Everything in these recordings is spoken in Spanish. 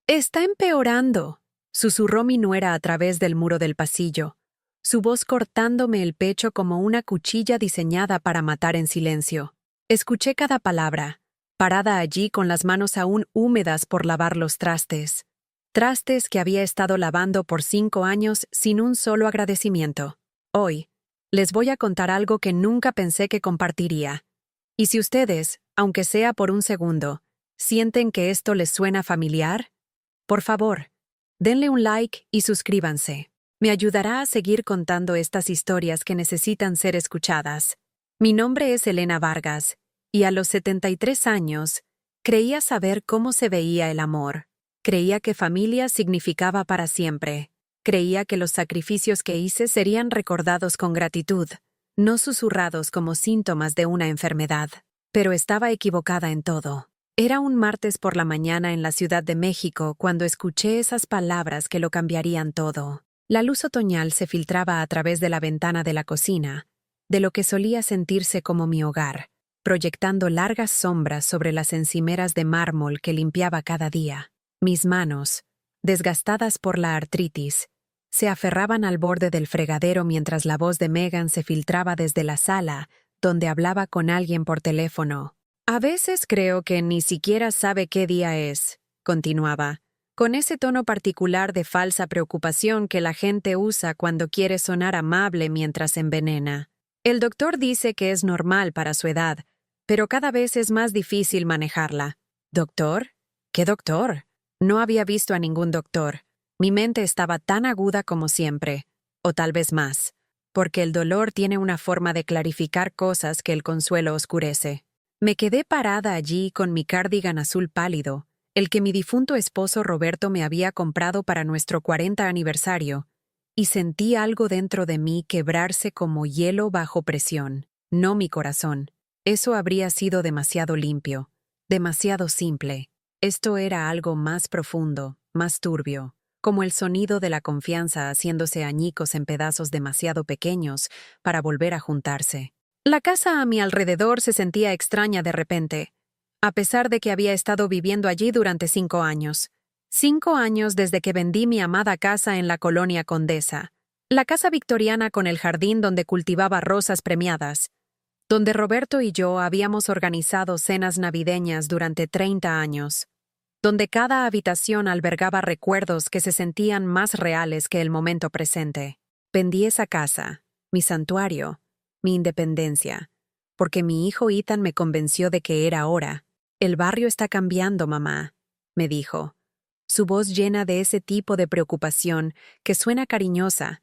Está empeorando, susurró mi nuera a través del muro del pasillo, su voz cortándome el pecho como una cuchilla diseñada para matar en silencio. Escuché cada palabra, parada allí con las manos aún húmedas por lavar los trastes. Trastes que había estado lavando por 5 años sin un solo agradecimiento. Hoy, les voy a contar algo que nunca pensé que compartiría. Y si ustedes, aunque sea por un segundo, sienten que esto les suena familiar, por favor, denle un like y suscríbanse. Me ayudará a seguir contando estas historias que necesitan ser escuchadas. Mi nombre es Elena Vargas, y a los 73 años, creía saber cómo se veía el amor. Creía que familia significaba para siempre. Creía que los sacrificios que hice serían recordados con gratitud, no susurrados como síntomas de una enfermedad. Pero estaba equivocada en todo. Era un martes por la mañana en la Ciudad de México cuando escuché esas palabras que lo cambiarían todo. La luz otoñal se filtraba a través de la ventana de la cocina, de lo que solía sentirse como mi hogar, proyectando largas sombras sobre las encimeras de mármol que limpiaba cada día. Mis manos, desgastadas por la artritis, se aferraban al borde del fregadero mientras la voz de Megan se filtraba desde la sala, donde hablaba con alguien por teléfono. A veces creo que ni siquiera sabe qué día es, continuaba, con ese tono particular de falsa preocupación que la gente usa cuando quiere sonar amable mientras envenena. El doctor dice que es normal para su edad, pero cada vez es más difícil manejarla. ¿Doctor? ¿Qué doctor? No había visto a ningún doctor. Mi mente estaba tan aguda como siempre, o tal vez más, porque el dolor tiene una forma de clarificar cosas que el consuelo oscurece. Me quedé parada allí con mi cardigan azul pálido, el que mi difunto esposo Roberto me había comprado para nuestro 40 aniversario, y sentí algo dentro de mí quebrarse como hielo bajo presión, no mi corazón. Eso habría sido demasiado limpio, demasiado simple. Esto era algo más profundo, más turbio, como el sonido de la confianza haciéndose añicos en pedazos demasiado pequeños para volver a juntarse. La casa a mi alrededor se sentía extraña de repente, a pesar de que había estado viviendo allí durante 5 años. 5 años desde que vendí mi amada casa en la colonia Condesa, la casa victoriana con el jardín donde cultivaba rosas premiadas, donde Roberto y yo habíamos organizado cenas navideñas durante 30 años, donde cada habitación albergaba recuerdos que se sentían más reales que el momento presente. Vendí esa casa, mi santuario, mi independencia, porque mi hijo Ethan me convenció de que era hora. El barrio está cambiando, mamá, me dijo, su voz llena de ese tipo de preocupación que suena cariñosa,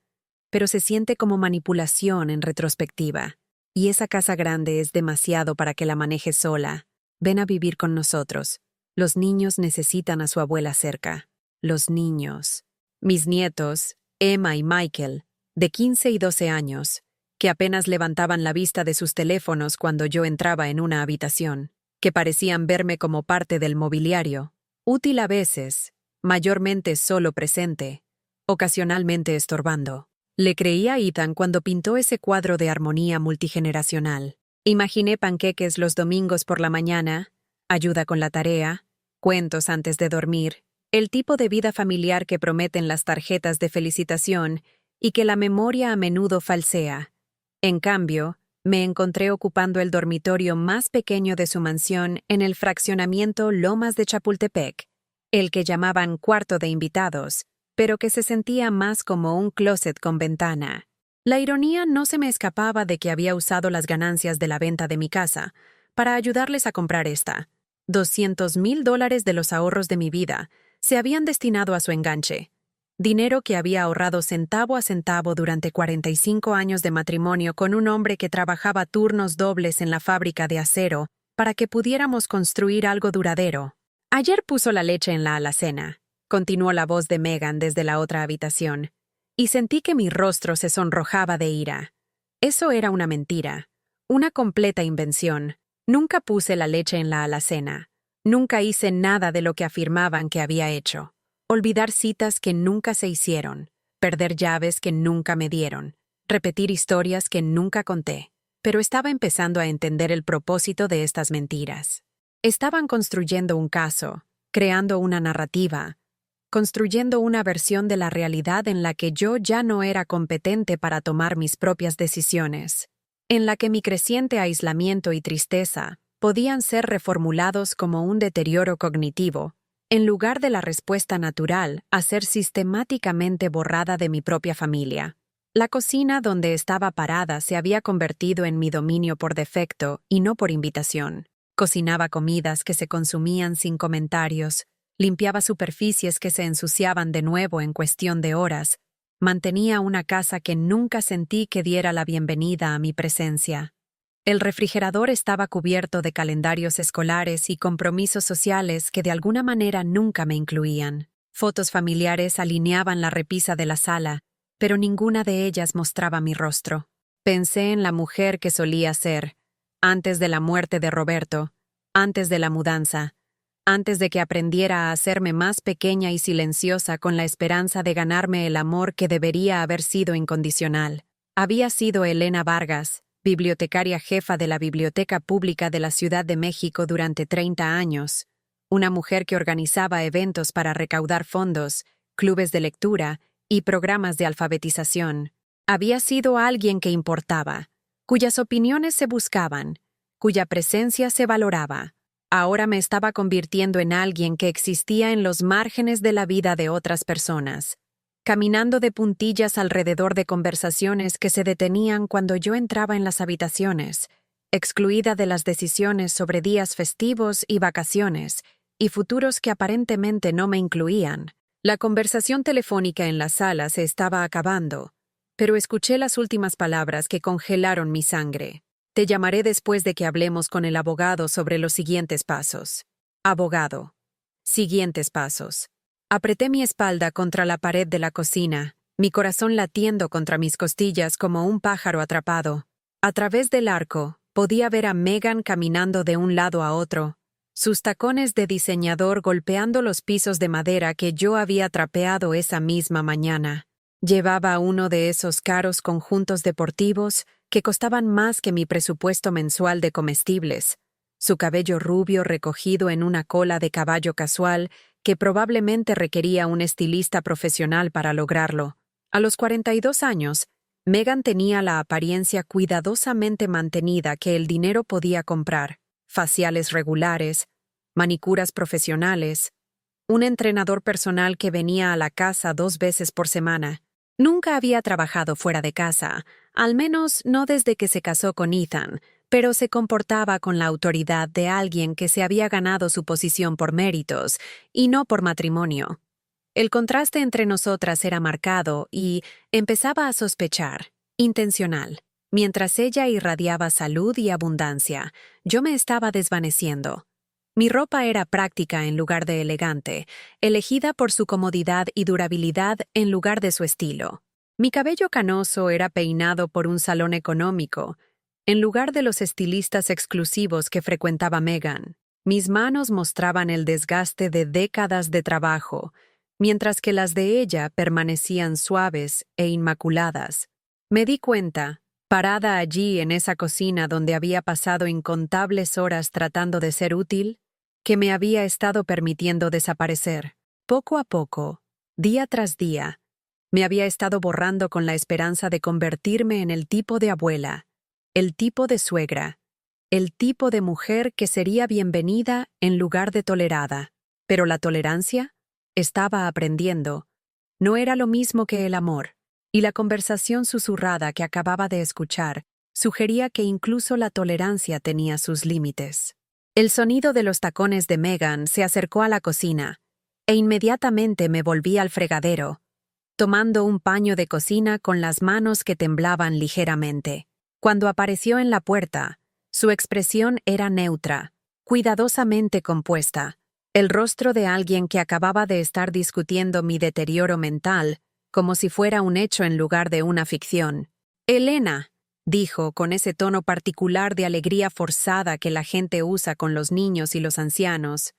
pero se siente como manipulación en retrospectiva. Y esa casa grande es demasiado para que la manejes sola. Ven a vivir con nosotros. Los niños necesitan a su abuela cerca. Los niños. Mis nietos, Emma y Michael, de 15 y 12 años, que apenas levantaban la vista de sus teléfonos cuando yo entraba en una habitación, que parecían verme como parte del mobiliario, útil a veces, mayormente solo presente, ocasionalmente estorbando. Le creí a Ethan cuando pintó ese cuadro de armonía multigeneracional. Imaginé panqueques los domingos por la mañana, ayuda con la tarea, cuentos antes de dormir, el tipo de vida familiar que prometen las tarjetas de felicitación y que la memoria a menudo falsea. En cambio, me encontré ocupando el dormitorio más pequeño de su mansión en el fraccionamiento Lomas de Chapultepec, el que llamaban cuarto de invitados, pero que se sentía más como un closet con ventana. La ironía no se me escapaba de que había usado las ganancias de la venta de mi casa para ayudarles a comprar esta. $200,000 de los ahorros de mi vida se habían destinado a su enganche. Dinero que había ahorrado centavo a centavo durante 45 años de matrimonio con un hombre que trabajaba turnos dobles en la fábrica de acero para que pudiéramos construir algo duradero. Ayer puso la leche en la alacena, continuó la voz de Megan desde la otra habitación, y sentí que mi rostro se sonrojaba de ira. Eso era una mentira, una completa invención. Nunca puse la leche en la alacena. Nunca hice nada de lo que afirmaban que había hecho. Olvidar citas que nunca se hicieron, perder llaves que nunca me dieron, repetir historias que nunca conté. Pero estaba empezando a entender el propósito de estas mentiras. Estaban construyendo un caso, creando una narrativa, construyendo una versión de la realidad en la que yo ya no era competente para tomar mis propias decisiones, en la que mi creciente aislamiento y tristeza podían ser reformulados como un deterioro cognitivo, en lugar de la respuesta natural a ser sistemáticamente borrada de mi propia familia. La cocina donde estaba parada se había convertido en mi dominio por defecto y no por invitación. Cocinaba comidas que se consumían sin comentarios, limpiaba superficies que se ensuciaban de nuevo en cuestión de horas, mantenía una casa que nunca sentí que diera la bienvenida a mi presencia. El refrigerador estaba cubierto de calendarios escolares y compromisos sociales que de alguna manera nunca me incluían. Fotos familiares alineaban la repisa de la sala, pero ninguna de ellas mostraba mi rostro. Pensé en la mujer que solía ser, antes de la muerte de Roberto, antes de la mudanza, antes de que aprendiera a hacerme más pequeña y silenciosa con la esperanza de ganarme el amor que debería haber sido incondicional. Había sido Elena Vargas, bibliotecaria jefa de la Biblioteca Pública de la Ciudad de México durante 30 años, una mujer que organizaba eventos para recaudar fondos, clubes de lectura y programas de alfabetización. Había sido alguien que importaba, cuyas opiniones se buscaban, cuya presencia se valoraba. Ahora me estaba convirtiendo en alguien que existía en los márgenes de la vida de otras personas, caminando de puntillas alrededor de conversaciones que se detenían cuando yo entraba en las habitaciones, excluida de las decisiones sobre días festivos y vacaciones, y futuros que aparentemente no me incluían. La conversación telefónica en la sala se estaba acabando, pero escuché las últimas palabras que congelaron mi sangre. Te llamaré después de que hablemos con el abogado sobre los siguientes pasos. Abogado. Siguientes pasos. Apreté mi espalda contra la pared de la cocina, mi corazón latiendo contra mis costillas como un pájaro atrapado. A través del arco, podía ver a Megan caminando de un lado a otro, sus tacones de diseñador golpeando los pisos de madera que yo había trapeado esa misma mañana. Llevaba uno de esos caros conjuntos deportivos que costaban más que mi presupuesto mensual de comestibles, su cabello rubio recogido en una cola de caballo casual que probablemente requería un estilista profesional para lograrlo. A los 42 años, Megan tenía la apariencia cuidadosamente mantenida que el dinero podía comprar, faciales regulares, manicuras profesionales, un entrenador personal que venía a la casa 2 veces por semana. Nunca había trabajado fuera de casa, al menos no desde que se casó con Ethan, pero se comportaba con la autoridad de alguien que se había ganado su posición por méritos y no por matrimonio. El contraste entre nosotras era marcado y empezaba a sospechar, intencional. Mientras ella irradiaba salud y abundancia, yo me estaba desvaneciendo. Mi ropa era práctica en lugar de elegante, elegida por su comodidad y durabilidad en lugar de su estilo. Mi cabello canoso era peinado por un salón económico, en lugar de los estilistas exclusivos que frecuentaba Megan. Mis manos mostraban el desgaste de décadas de trabajo, mientras que las de ella permanecían suaves e inmaculadas. Me di cuenta, parada allí en esa cocina donde había pasado incontables horas tratando de ser útil, que me había estado permitiendo desaparecer. Poco a poco, día tras día, me había estado borrando con la esperanza de convertirme en el tipo de abuela, el tipo de suegra, el tipo de mujer que sería bienvenida en lugar de tolerada. Pero la tolerancia, estaba aprendiendo, no era lo mismo que el amor, y la conversación susurrada que acababa de escuchar sugería que incluso la tolerancia tenía sus límites. El sonido de los tacones de Megan se acercó a la cocina, e inmediatamente me volví al fregadero, tomando un paño de cocina con las manos que temblaban ligeramente. Cuando apareció en la puerta, su expresión era neutra, cuidadosamente compuesta, el rostro de alguien que acababa de estar discutiendo mi deterioro mental, como si fuera un hecho en lugar de una ficción. «Elena», dijo con ese tono particular de alegría forzada que la gente usa con los niños y los ancianos.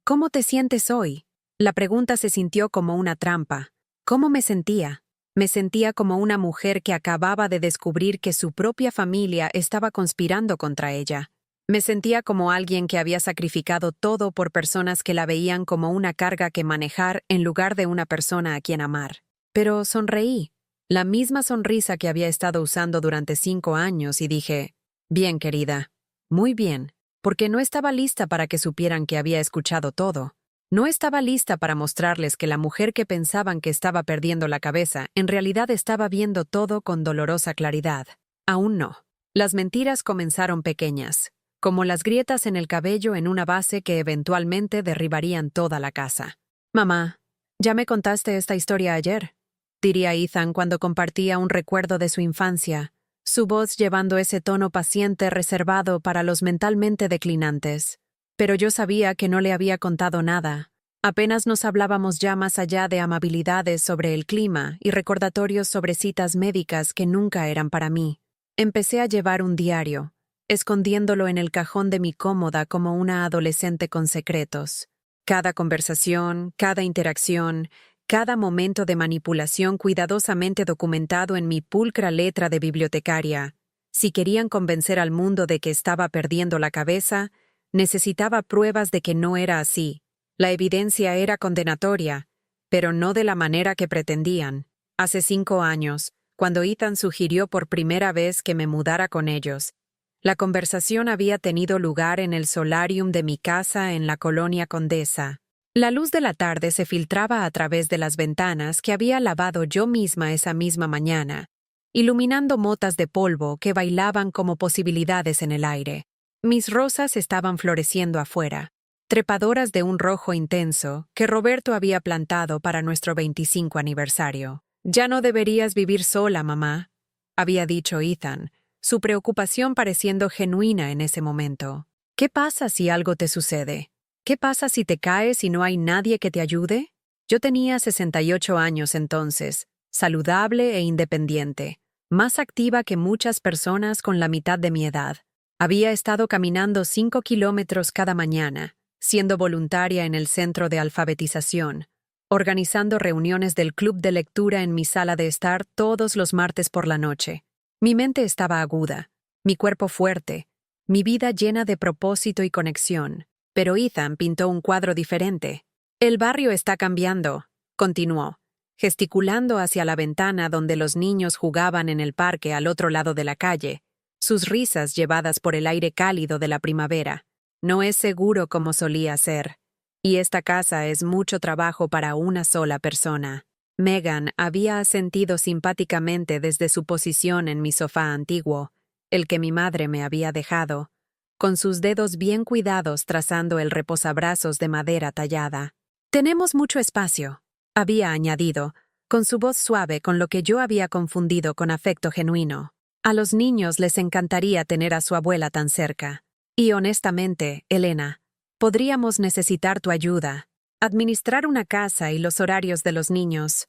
«¿Cómo te sientes hoy?» La pregunta se sintió como una trampa. ¿Cómo me sentía? Me sentía como una mujer que acababa de descubrir que su propia familia estaba conspirando contra ella. Me sentía como alguien que había sacrificado todo por personas que la veían como una carga que manejar en lugar de una persona a quien amar. Pero sonreí, la misma sonrisa que había estado usando durante 5 años, y dije, bien, querida, muy bien, porque no estaba lista para que supieran que había escuchado todo. No estaba lista para mostrarles que la mujer que pensaban que estaba perdiendo la cabeza en realidad estaba viendo todo con dolorosa claridad. Aún no. Las mentiras comenzaron pequeñas, como las grietas en el cabello en una base que eventualmente derribarían toda la casa. Mamá, ya me contaste esta historia ayer, diría Ethan cuando compartía un recuerdo de su infancia, su voz llevando ese tono paciente reservado para los mentalmente declinantes. Pero yo sabía que no le había contado nada. Apenas nos hablábamos ya más allá de amabilidades sobre el clima y recordatorios sobre citas médicas que nunca eran para mí. Empecé a llevar un diario, escondiéndolo en el cajón de mi cómoda como una adolescente con secretos. Cada conversación, cada interacción, cada momento de manipulación cuidadosamente documentado en mi pulcra letra de bibliotecaria. Si querían convencer al mundo de que estaba perdiendo la cabeza, necesitaba pruebas de que no era así. La evidencia era condenatoria, pero no de la manera que pretendían. Hace 5 años, cuando Ethan sugirió por primera vez que me mudara con ellos, la conversación había tenido lugar en el solarium de mi casa en la colonia Condesa. La luz de la tarde se filtraba a través de las ventanas que había lavado yo misma esa misma mañana, iluminando motas de polvo que bailaban como posibilidades en el aire. Mis rosas estaban floreciendo afuera, trepadoras de un rojo intenso que Roberto había plantado para nuestro 25 aniversario. «Ya no deberías vivir sola, mamá», había dicho Ethan, su preocupación pareciendo genuina en ese momento. «¿Qué pasa si algo te sucede? ¿Qué pasa si te caes y no hay nadie que te ayude?» Yo tenía 68 años entonces, saludable e independiente, más activa que muchas personas con la mitad de mi edad. Había estado caminando 5 kilómetros cada mañana, siendo voluntaria en el centro de alfabetización, organizando reuniones del club de lectura en mi sala de estar todos los martes por la noche. Mi mente estaba aguda, mi cuerpo fuerte, mi vida llena de propósito y conexión. Pero Ethan pintó un cuadro diferente. «El barrio está cambiando», continuó, gesticulando hacia la ventana donde los niños jugaban en el parque al otro lado de la calle, sus risas llevadas por el aire cálido de la primavera. «No es seguro como solía ser. Y esta casa es mucho trabajo para una sola persona». Megan había asentido simpáticamente desde su posición en mi sofá antiguo, el que mi madre me había dejado, con sus dedos bien cuidados trazando el reposabrazos de madera tallada. «Tenemos mucho espacio», había añadido, con su voz suave con lo que yo había confundido con afecto genuino. «A los niños les encantaría tener a su abuela tan cerca. Y honestamente, Elena, podríamos necesitar tu ayuda. Administrar una casa y los horarios de los niños.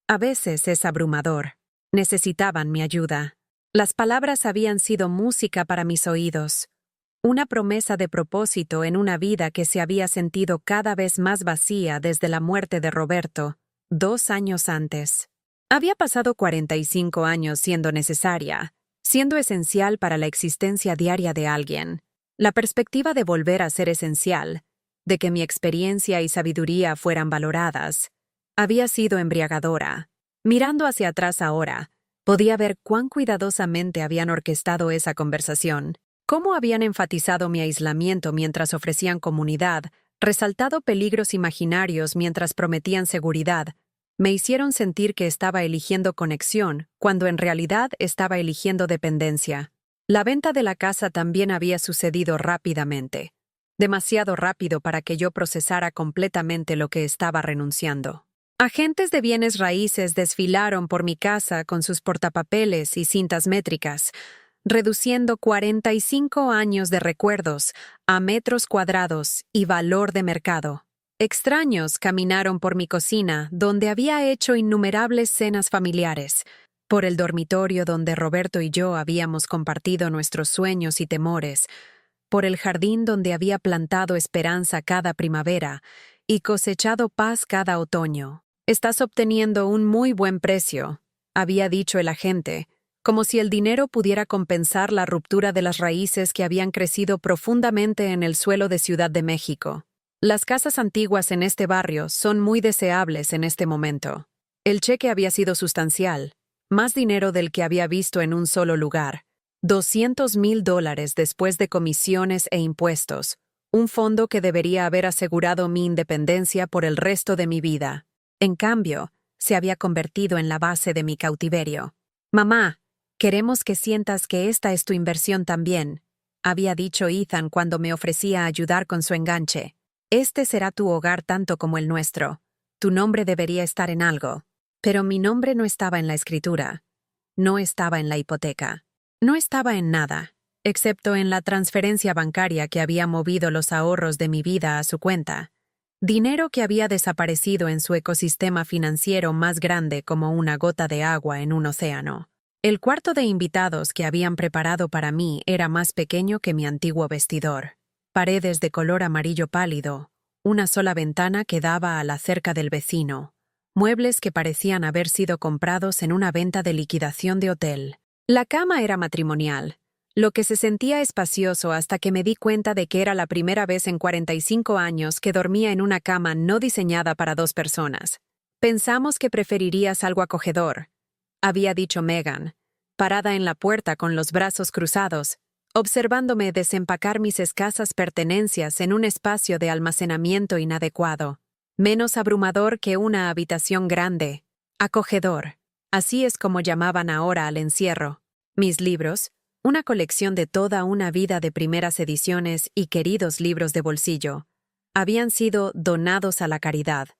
A veces es abrumador. Necesitaban mi ayuda». Las palabras habían sido música para mis oídos. Una promesa de propósito en una vida que se había sentido cada vez más vacía desde la muerte de Roberto, 2 años antes. Había pasado 45 años siendo necesaria, siendo esencial para la existencia diaria de alguien. La perspectiva de volver a ser esencial, de que mi experiencia y sabiduría fueran valoradas, había sido embriagadora. Mirando hacia atrás ahora, podía ver cuán cuidadosamente habían orquestado esa conversación, cómo habían enfatizado mi aislamiento mientras ofrecían comunidad, resaltado peligros imaginarios mientras prometían seguridad. Me hicieron sentir que estaba eligiendo conexión, cuando en realidad estaba eligiendo dependencia. La venta de la casa también había sucedido rápidamente. Demasiado rápido para que yo procesara completamente lo que estaba renunciando. Agentes de bienes raíces desfilaron por mi casa con sus portapapeles y cintas métricas, reduciendo 45 años de recuerdos a metros cuadrados y valor de mercado. Extraños caminaron por mi cocina, donde había hecho innumerables cenas familiares, por el dormitorio donde Roberto y yo habíamos compartido nuestros sueños y temores, por el jardín donde había plantado esperanza cada primavera y cosechado paz cada otoño. «Estás obteniendo un muy buen precio», había dicho el agente, como si el dinero pudiera compensar la ruptura de las raíces que habían crecido profundamente en el suelo de Ciudad de México. Las casas antiguas en este barrio son muy deseables en este momento. El cheque había sido sustancial, más dinero del que había visto en un solo lugar. $200,000 después de comisiones e impuestos, un fondo que debería haber asegurado mi independencia por el resto de mi vida. En cambio, se había convertido en la base de mi cautiverio. «Mamá, queremos que sientas que esta es tu inversión también», había dicho Ethan cuando me ofrecía ayudar con su enganche. «Este será tu hogar tanto como el nuestro. Tu nombre debería estar en algo». Pero mi nombre no estaba en la escritura. No estaba en la hipoteca. No estaba en nada, excepto en la transferencia bancaria que había movido los ahorros de mi vida a su cuenta. Dinero que había desaparecido en su ecosistema financiero más grande como una gota de agua en un océano. El cuarto de invitados que habían preparado para mí era más pequeño que mi antiguo vestidor. Paredes de color amarillo pálido, una sola ventana que daba a la cerca del vecino, muebles que parecían haber sido comprados en una venta de liquidación de hotel. La cama era matrimonial, lo que se sentía espacioso hasta que me di cuenta de que era la primera vez en 45 años que dormía en una cama no diseñada para 2 personas. «Pensamos que preferirías algo acogedor», había dicho Megan, parada en la puerta con los brazos cruzados, observándome desempacar mis escasas pertenencias en un espacio de almacenamiento inadecuado. Menos abrumador que una habitación grande. Acogedor. Así es como llamaban ahora al encierro. Mis libros, una colección de toda una vida de primeras ediciones y queridos libros de bolsillo, habían sido donados a la caridad,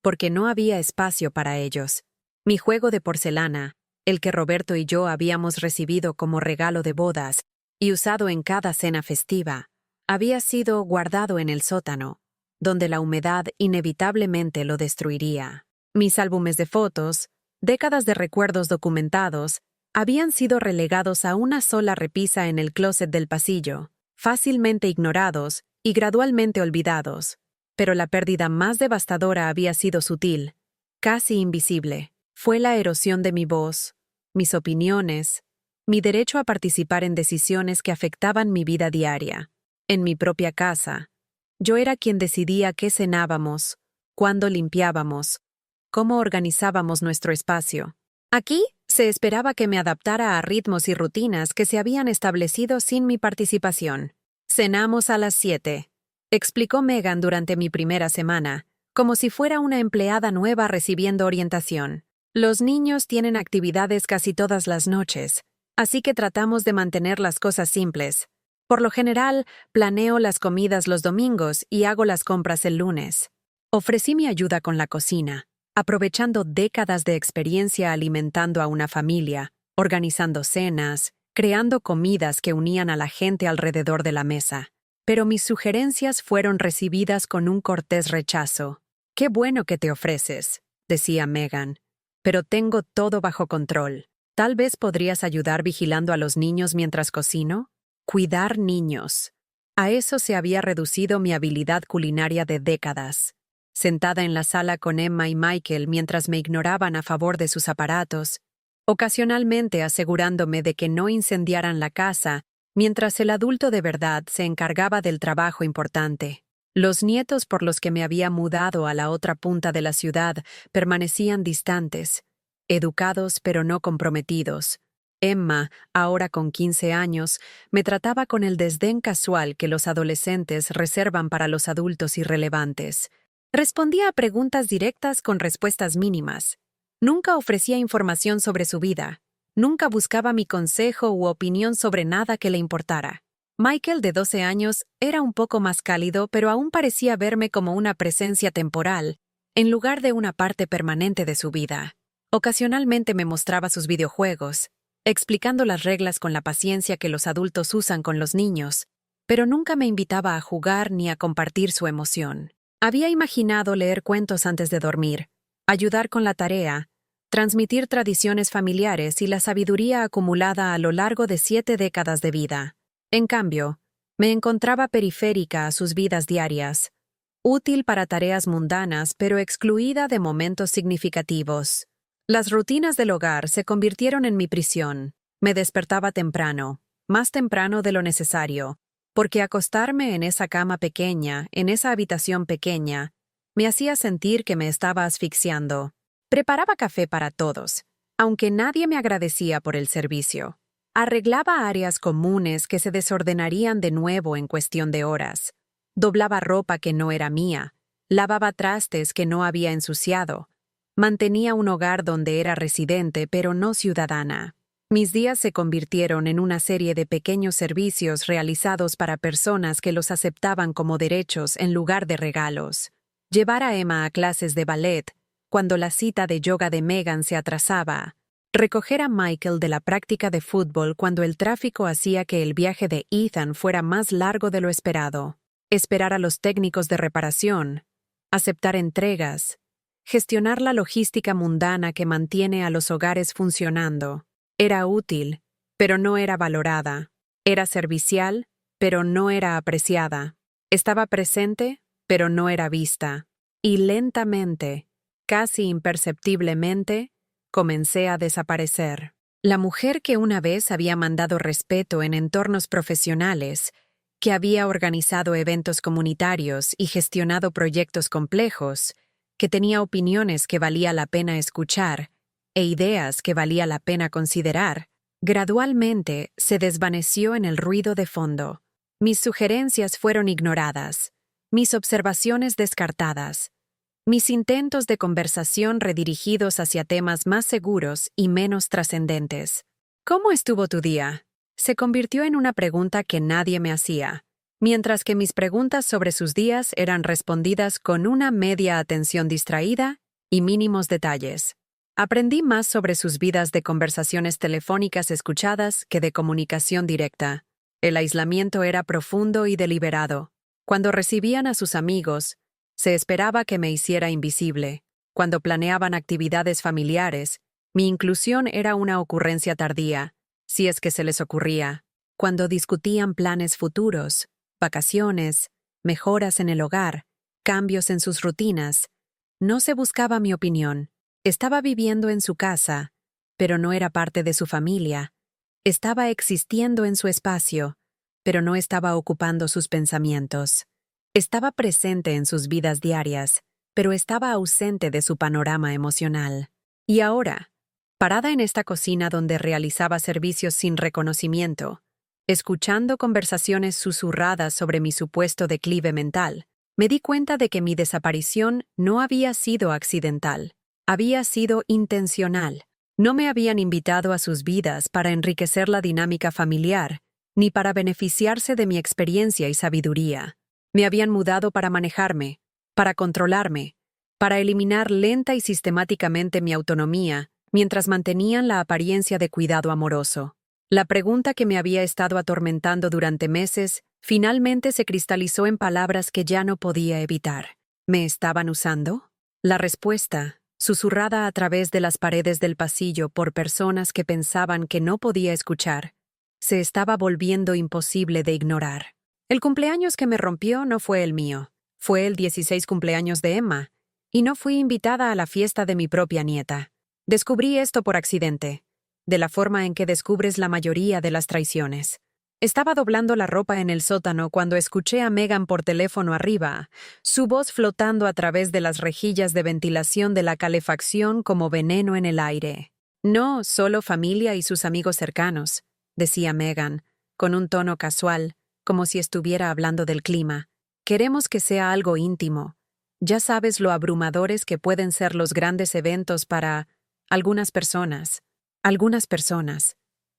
porque no había espacio para ellos. Mi juego de porcelana, el que Roberto y yo habíamos recibido como regalo de bodas y usado en cada cena festiva, había sido guardado en el sótano, donde la humedad inevitablemente lo destruiría. Mis álbumes de fotos, décadas de recuerdos documentados, habían sido relegados a una sola repisa en el closet del pasillo, fácilmente ignorados y gradualmente olvidados. Pero la pérdida más devastadora había sido sutil, casi invisible. Fue la erosión de mi voz, mis opiniones, mi derecho a participar en decisiones que afectaban mi vida diaria. En mi propia casa, yo era quien decidía qué cenábamos, cuándo limpiábamos, cómo organizábamos nuestro espacio. Aquí se esperaba que me adaptara a ritmos y rutinas que se habían establecido sin mi participación. «Cenamos a las 7», explicó Megan durante mi primera semana, como si fuera una empleada nueva recibiendo orientación. «Los niños tienen actividades casi todas las noches, así que tratamos de mantener las cosas simples. Por lo general, planeo las comidas los domingos y hago las compras el lunes». Ofrecí mi ayuda con la cocina, aprovechando décadas de experiencia alimentando a una familia, organizando cenas, creando comidas que unían a la gente alrededor de la mesa. Pero mis sugerencias fueron recibidas con un cortés rechazo. «Qué bueno que te ofreces», decía Megan, «pero tengo todo bajo control. Tal vez podrías ayudar vigilando a los niños mientras cocino». Cuidar niños. A eso se había reducido mi habilidad culinaria de décadas. Sentada en la sala con Emma y Michael mientras me ignoraban a favor de sus aparatos, ocasionalmente asegurándome de que no incendiaran la casa, mientras el adulto de verdad se encargaba del trabajo importante. Los nietos por los que me había mudado a la otra punta de la ciudad permanecían distantes, educados pero no comprometidos. Emma, ahora con 15 años, me trataba con el desdén casual que los adolescentes reservan para los adultos irrelevantes. Respondía a preguntas directas con respuestas mínimas. Nunca ofrecía información sobre su vida. Nunca buscaba mi consejo u opinión sobre nada que le importara. Michael, de 12 años, era un poco más cálido, pero aún parecía verme como una presencia temporal, en lugar de una parte permanente de su vida. Ocasionalmente me mostraba sus videojuegos, explicando las reglas con la paciencia que los adultos usan con los niños, pero nunca me invitaba a jugar ni a compartir su emoción. Había imaginado leer cuentos antes de dormir, ayudar con la tarea, transmitir tradiciones familiares y la sabiduría acumulada a lo largo de 7 décadas de vida. En cambio, me encontraba periférica a sus vidas diarias, útil para tareas mundanas pero excluida de momentos significativos. Las rutinas del hogar se convirtieron en mi prisión. Me despertaba temprano, más temprano de lo necesario, porque acostarme en esa cama pequeña, en esa habitación pequeña, me hacía sentir que me estaba asfixiando. Preparaba café para todos, aunque nadie me agradecía por el servicio. Arreglaba áreas comunes que se desordenarían de nuevo en cuestión de horas. Doblaba ropa que no era mía. Lavaba trastes que no había ensuciado. Mantenía un hogar donde era residente pero no ciudadana. Mis días se convirtieron en una serie de pequeños servicios realizados para personas que los aceptaban como derechos en lugar de regalos. Llevar a Emma a clases de ballet, cuando la cita de yoga de Megan se atrasaba. Recoger a Michael de la práctica de fútbol cuando el tráfico hacía que el viaje de Ethan fuera más largo de lo esperado. Esperar a los técnicos de reparación. Aceptar entregas. Gestionar la logística mundana que mantiene a los hogares funcionando. Era útil, pero no era valorada. Era servicial, pero no era apreciada. Estaba presente, pero no era vista. Y lentamente, casi imperceptiblemente, comencé a desaparecer. La mujer que una vez había mandado respeto en entornos profesionales, que había organizado eventos comunitarios y gestionado proyectos complejos, que tenía opiniones que valía la pena escuchar e ideas que valía la pena considerar, gradualmente se desvaneció en el ruido de fondo. Mis sugerencias fueron ignoradas, mis observaciones descartadas, mis intentos de conversación redirigidos hacia temas más seguros y menos trascendentes. ¿Cómo estuvo tu día? Se convirtió en una pregunta que nadie me hacía, mientras que mis preguntas sobre sus días eran respondidas con una media atención distraída y mínimos detalles. Aprendí más sobre sus vidas de conversaciones telefónicas escuchadas que de comunicación directa. El aislamiento era profundo y deliberado. Cuando recibían a sus amigos, se esperaba que me hiciera invisible. Cuando planeaban actividades familiares, mi inclusión era una ocurrencia tardía, si es que se les ocurría. Cuando discutían planes futuros, vacaciones, mejoras en el hogar, cambios en sus rutinas, no se buscaba mi opinión. Estaba viviendo en su casa, pero no era parte de su familia. Estaba existiendo en su espacio, pero no estaba ocupando sus pensamientos. Estaba presente en sus vidas diarias, pero estaba ausente de su panorama emocional. Y ahora, parada en esta cocina donde realizaba servicios sin reconocimiento, escuchando conversaciones susurradas sobre mi supuesto declive mental, me di cuenta de que mi desaparición no había sido accidental. Había sido intencional. No me habían invitado a sus vidas para enriquecer la dinámica familiar, ni para beneficiarse de mi experiencia y sabiduría. Me habían mudado para manejarme, para controlarme, para eliminar lenta y sistemáticamente mi autonomía, mientras mantenían la apariencia de cuidado amoroso. La pregunta que me había estado atormentando durante meses finalmente se cristalizó en palabras que ya no podía evitar. ¿Me estaban usando? La respuesta, susurrada a través de las paredes del pasillo por personas que pensaban que no podía escuchar, se estaba volviendo imposible de ignorar. El cumpleaños que me rompió no fue el mío, fue el 16 cumpleaños de Emma, y no fui invitada a la fiesta de mi propia nieta. Descubrí esto por accidente, de la forma en que descubres la mayoría de las traiciones. Estaba doblando la ropa en el sótano cuando escuché a Megan por teléfono arriba, su voz flotando a través de las rejillas de ventilación de la calefacción como veneno en el aire. No, solo familia y sus amigos cercanos, decía Megan, con un tono casual, como si estuviera hablando del clima. Queremos que sea algo íntimo. Ya sabes lo abrumadores que pueden ser los grandes eventos para algunas personas. Algunas personas.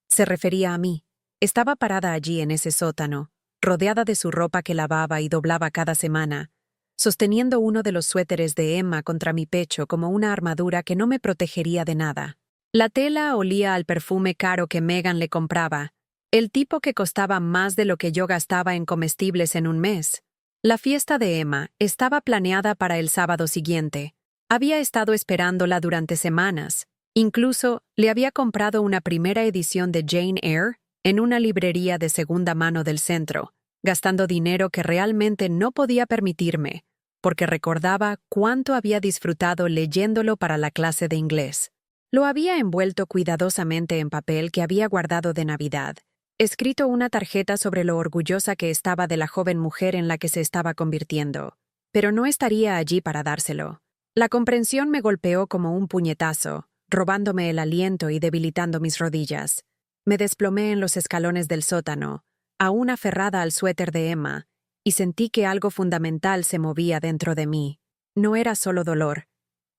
Se refería a mí. Estaba parada allí en ese sótano, rodeada de su ropa que lavaba y doblaba cada semana, sosteniendo uno de los suéteres de Emma contra mi pecho como una armadura que no me protegería de nada. La tela olía al perfume caro que Megan le compraba, el tipo que costaba más de lo que yo gastaba en comestibles en un mes. La fiesta de Emma estaba planeada para el sábado siguiente. Había estado esperándola durante semanas. Incluso le había comprado una primera edición de Jane Eyre en una librería de segunda mano del centro, gastando dinero que realmente no podía permitirme, porque recordaba cuánto había disfrutado leyéndolo para la clase de inglés. Lo había envuelto cuidadosamente en papel que había guardado de Navidad, escrito una tarjeta sobre lo orgullosa que estaba de la joven mujer en la que se estaba convirtiendo. Pero no estaría allí para dárselo. La comprensión me golpeó como un puñetazo, robándome el aliento y debilitando mis rodillas. Me desplomé en los escalones del sótano, aún aferrada al suéter de Emma, y sentí que algo fundamental se movía dentro de mí. No era solo dolor,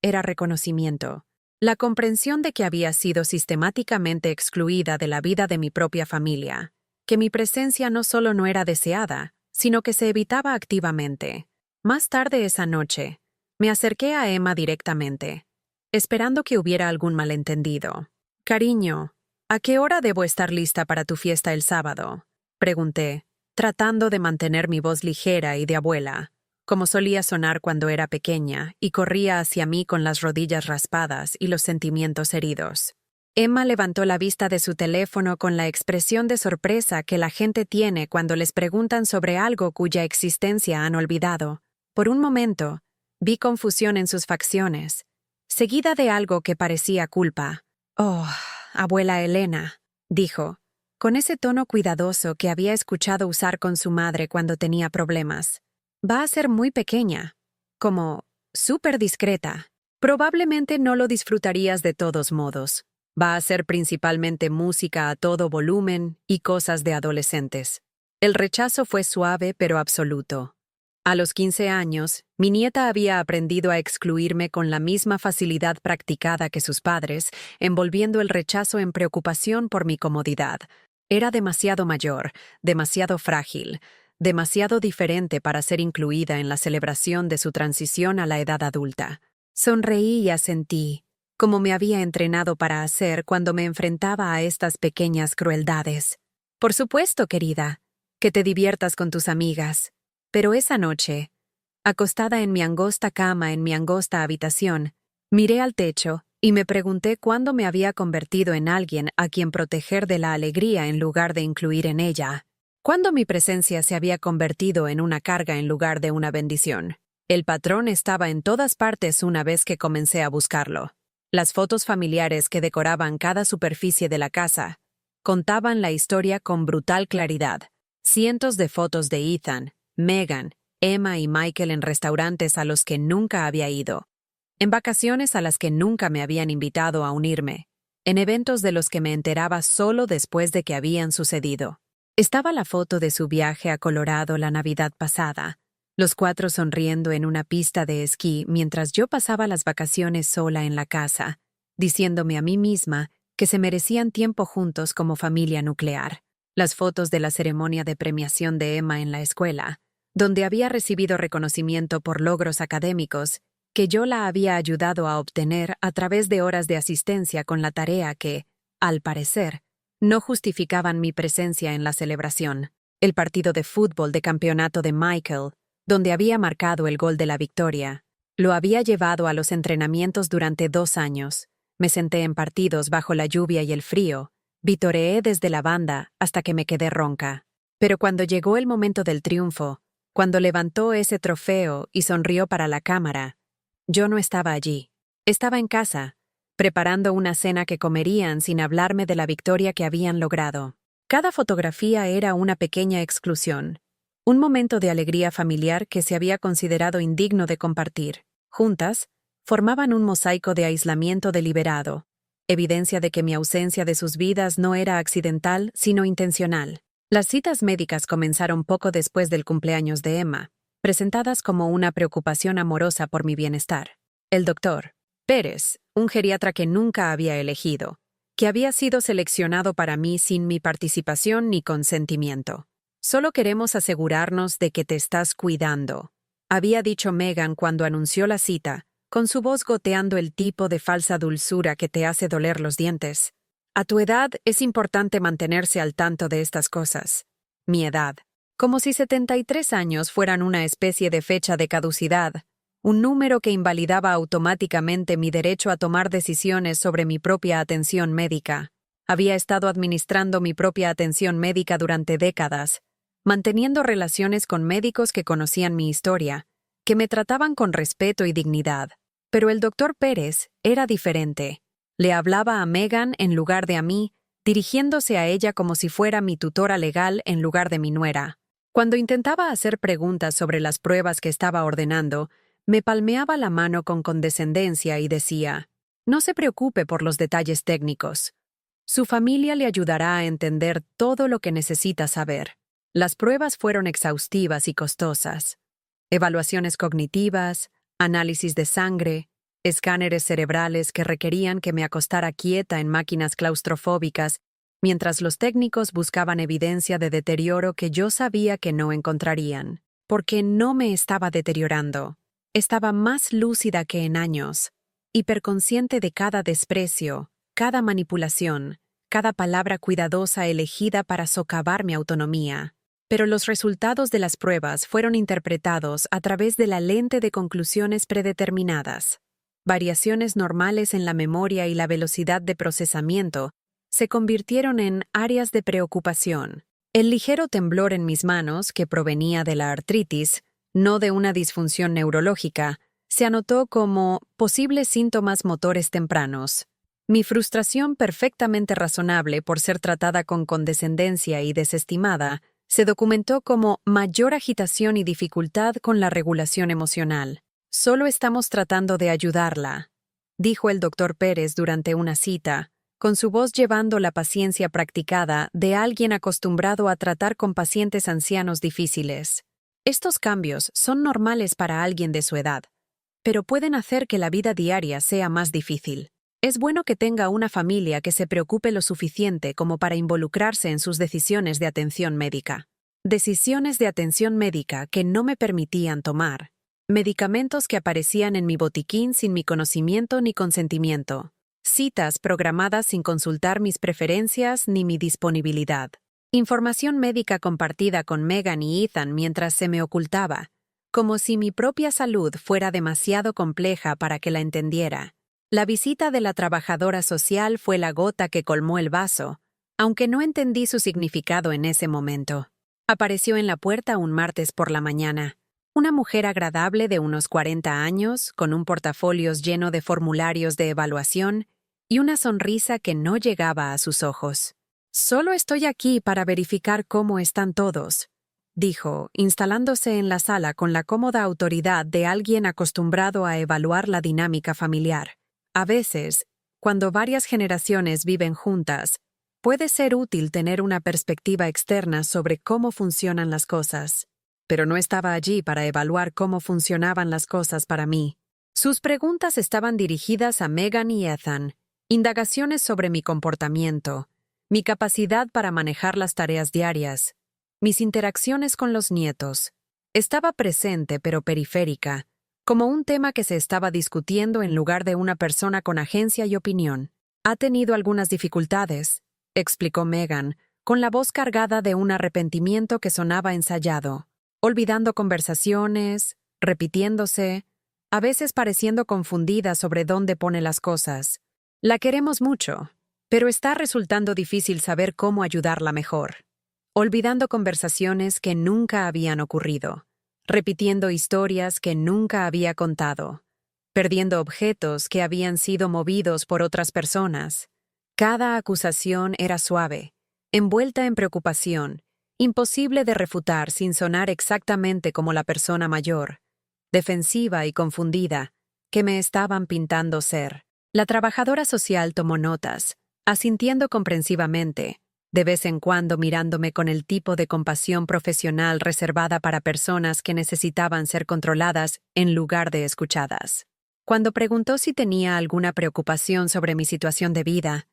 era reconocimiento. La comprensión de que había sido sistemáticamente excluida de la vida de mi propia familia, que mi presencia no solo no era deseada, sino que se evitaba activamente. Más tarde esa noche, me acerqué a Emma directamente, esperando que hubiera algún malentendido. «Cariño, ¿a qué hora debo estar lista para tu fiesta el sábado?», pregunté, tratando de mantener mi voz ligera y de abuela, como solía sonar cuando era pequeña, y corría hacia mí con las rodillas raspadas y los sentimientos heridos. Emma levantó la vista de su teléfono con la expresión de sorpresa que la gente tiene cuando les preguntan sobre algo cuya existencia han olvidado. Por un momento, vi confusión en sus facciones, seguida de algo que parecía culpa. «Oh, abuela Elena», dijo, con ese tono cuidadoso que había escuchado usar con su madre cuando tenía problemas. «Va a ser muy pequeña, como súper discreta. Probablemente no lo disfrutarías de todos modos. Va a ser principalmente música a todo volumen y cosas de adolescentes». El rechazo fue suave pero absoluto. A los 15 años, mi nieta había aprendido a excluirme con la misma facilidad practicada que sus padres, envolviendo el rechazo en preocupación por mi comodidad. Era demasiado mayor, demasiado frágil, demasiado diferente para ser incluida en la celebración de su transición a la edad adulta. Sonreí y asentí, como me había entrenado para hacer cuando me enfrentaba a estas pequeñas crueldades. «Por supuesto, querida, que te diviertas con tus amigas». Pero esa noche, acostada en mi angosta cama en mi angosta habitación, miré al techo y me pregunté cuándo me había convertido en alguien a quien proteger de la alegría en lugar de incluir en ella. Cuándo mi presencia se había convertido en una carga en lugar de una bendición. El patrón estaba en todas partes una vez que comencé a buscarlo. Las fotos familiares que decoraban cada superficie de la casa contaban la historia con brutal claridad. Cientos de fotos de Ethan, Megan, Emma y Michael en restaurantes a los que nunca había ido, en vacaciones a las que nunca me habían invitado a unirme, en eventos de los que me enteraba solo después de que habían sucedido. Estaba la foto de su viaje a Colorado la Navidad pasada, los 4 sonriendo en una pista de esquí mientras yo pasaba las vacaciones sola en la casa, diciéndome a mí misma que se merecían tiempo juntos como familia nuclear. Las fotos de la ceremonia de premiación de Emma en la escuela, donde había recibido reconocimiento por logros académicos que yo la había ayudado a obtener a través de horas de asistencia con la tarea que, al parecer, no justificaban mi presencia en la celebración. El partido de fútbol de campeonato de Michael, donde había marcado el gol de la victoria, lo había llevado a los entrenamientos durante 2 años. Me senté en partidos bajo la lluvia y el frío, vitoreé desde la banda hasta que me quedé ronca. Pero cuando llegó el momento del triunfo, cuando levantó ese trofeo y sonrió para la cámara, yo no estaba allí. Estaba en casa, preparando una cena que comerían sin hablarme de la victoria que habían logrado. Cada fotografía era una pequeña exclusión, un momento de alegría familiar que se había considerado indigno de compartir. Juntas, formaban un mosaico de aislamiento deliberado, evidencia de que mi ausencia de sus vidas no era accidental, sino intencional. Las citas médicas comenzaron poco después del cumpleaños de Emma, presentadas como una preocupación amorosa por mi bienestar. El doctor Pérez, un geriatra que nunca había elegido, que había sido seleccionado para mí sin mi participación ni consentimiento. «Solo queremos asegurarnos de que te estás cuidando», había dicho Megan cuando anunció la cita, con su voz goteando el tipo de falsa dulzura que te hace doler los dientes. «A tu edad es importante mantenerse al tanto de estas cosas». Mi edad. Como si 73 años fueran una especie de fecha de caducidad, un número que invalidaba automáticamente mi derecho a tomar decisiones sobre mi propia atención médica. Había estado administrando mi propia atención médica durante décadas, manteniendo relaciones con médicos que conocían mi historia, que me trataban con respeto y dignidad. Pero el doctor Pérez era diferente. Le hablaba a Megan en lugar de a mí, dirigiéndose a ella como si fuera mi tutora legal en lugar de mi nuera. Cuando intentaba hacer preguntas sobre las pruebas que estaba ordenando, me palmeaba la mano con condescendencia y decía: «No se preocupe por los detalles técnicos. Su familia le ayudará a entender todo lo que necesita saber». Las pruebas fueron exhaustivas y costosas. Evaluaciones cognitivas, análisis de sangre, escáneres cerebrales que requerían que me acostara quieta en máquinas claustrofóbicas, mientras los técnicos buscaban evidencia de deterioro que yo sabía que no encontrarían, porque no me estaba deteriorando. Estaba más lúcida que en años, hiperconsciente de cada desprecio, cada manipulación, cada palabra cuidadosa elegida para socavar mi autonomía. Pero los resultados de las pruebas fueron interpretados a través de la lente de conclusiones predeterminadas. Variaciones normales en la memoria y la velocidad de procesamiento se convirtieron en áreas de preocupación. El ligero temblor en mis manos, que provenía de la artritis, no de una disfunción neurológica, se anotó como posibles síntomas motores tempranos. Mi frustración, perfectamente razonable por ser tratada con condescendencia y desestimada, se documentó como mayor agitación y dificultad con la regulación emocional. «Solo estamos tratando de ayudarla», dijo el doctor Pérez durante una cita, con su voz llevando la paciencia practicada de alguien acostumbrado a tratar con pacientes ancianos difíciles. «Estos cambios son normales para alguien de su edad, pero pueden hacer que la vida diaria sea más difícil. Es bueno que tenga una familia que se preocupe lo suficiente como para involucrarse en sus decisiones de atención médica. Decisiones de atención médica que no me permitían tomar. Medicamentos que aparecían en mi botiquín sin mi conocimiento ni consentimiento. Citas programadas sin consultar mis preferencias ni mi disponibilidad. Información médica compartida con Megan y Ethan mientras se me ocultaba, como si mi propia salud fuera demasiado compleja para que la entendiera. La visita de la trabajadora social fue la gota que colmó el vaso, aunque no entendí su significado en ese momento. Apareció en la puerta un martes por la mañana. Una mujer agradable de unos 40 años, con un portafolios lleno de formularios de evaluación y una sonrisa que no llegaba a sus ojos. «Solo estoy aquí para verificar cómo están todos», dijo, instalándose en la sala con la cómoda autoridad de alguien acostumbrado a evaluar la dinámica familiar. A veces, cuando varias generaciones viven juntas, puede ser útil tener una perspectiva externa sobre cómo funcionan las cosas. Pero no estaba allí para evaluar cómo funcionaban las cosas para mí. Sus preguntas estaban dirigidas a Megan y Ethan, indagaciones sobre mi comportamiento, mi capacidad para manejar las tareas diarias, mis interacciones con los nietos. Estaba presente pero periférica, como un tema que se estaba discutiendo en lugar de una persona con agencia y opinión. «Ha tenido algunas dificultades», explicó Megan, con la voz cargada de un arrepentimiento que sonaba ensayado, olvidando conversaciones, repitiéndose, a veces pareciendo confundida sobre dónde pone las cosas. «La queremos mucho, pero está resultando difícil saber cómo ayudarla mejor. Olvidando conversaciones que nunca habían ocurrido. Repitiendo historias que nunca había contado, perdiendo objetos que habían sido movidos por otras personas. Cada acusación era suave, envuelta en preocupación, imposible de refutar sin sonar exactamente como la persona mayor, defensiva y confundida, que me estaban pintando ser». La trabajadora social tomó notas, asintiendo comprensivamente, de vez en cuando mirándome con el tipo de compasión profesional reservada para personas que necesitaban ser controladas en lugar de escuchadas. Cuando preguntó si tenía alguna preocupación sobre mi situación de vida,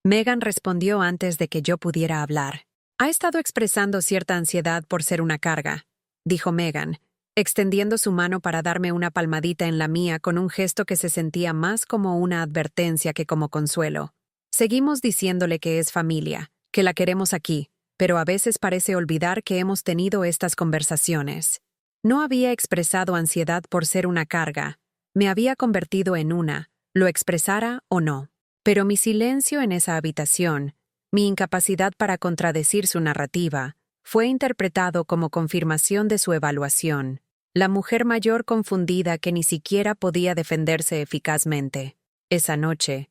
Megan respondió antes de que yo pudiera hablar. «Ha estado expresando cierta ansiedad por ser una carga», dijo Megan, extendiendo su mano para darme una palmadita en la mía con un gesto que se sentía más como una advertencia que como consuelo. «Seguimos diciéndole que es familia, que la queremos aquí, pero a veces parece olvidar que hemos tenido estas conversaciones. No había expresado ansiedad por ser una carga, me había convertido en una, lo expresara o no. Pero mi silencio en esa habitación, mi incapacidad para contradecir su narrativa, fue interpretado como confirmación de su evaluación. La mujer mayor confundida que ni siquiera podía defenderse eficazmente. Esa noche,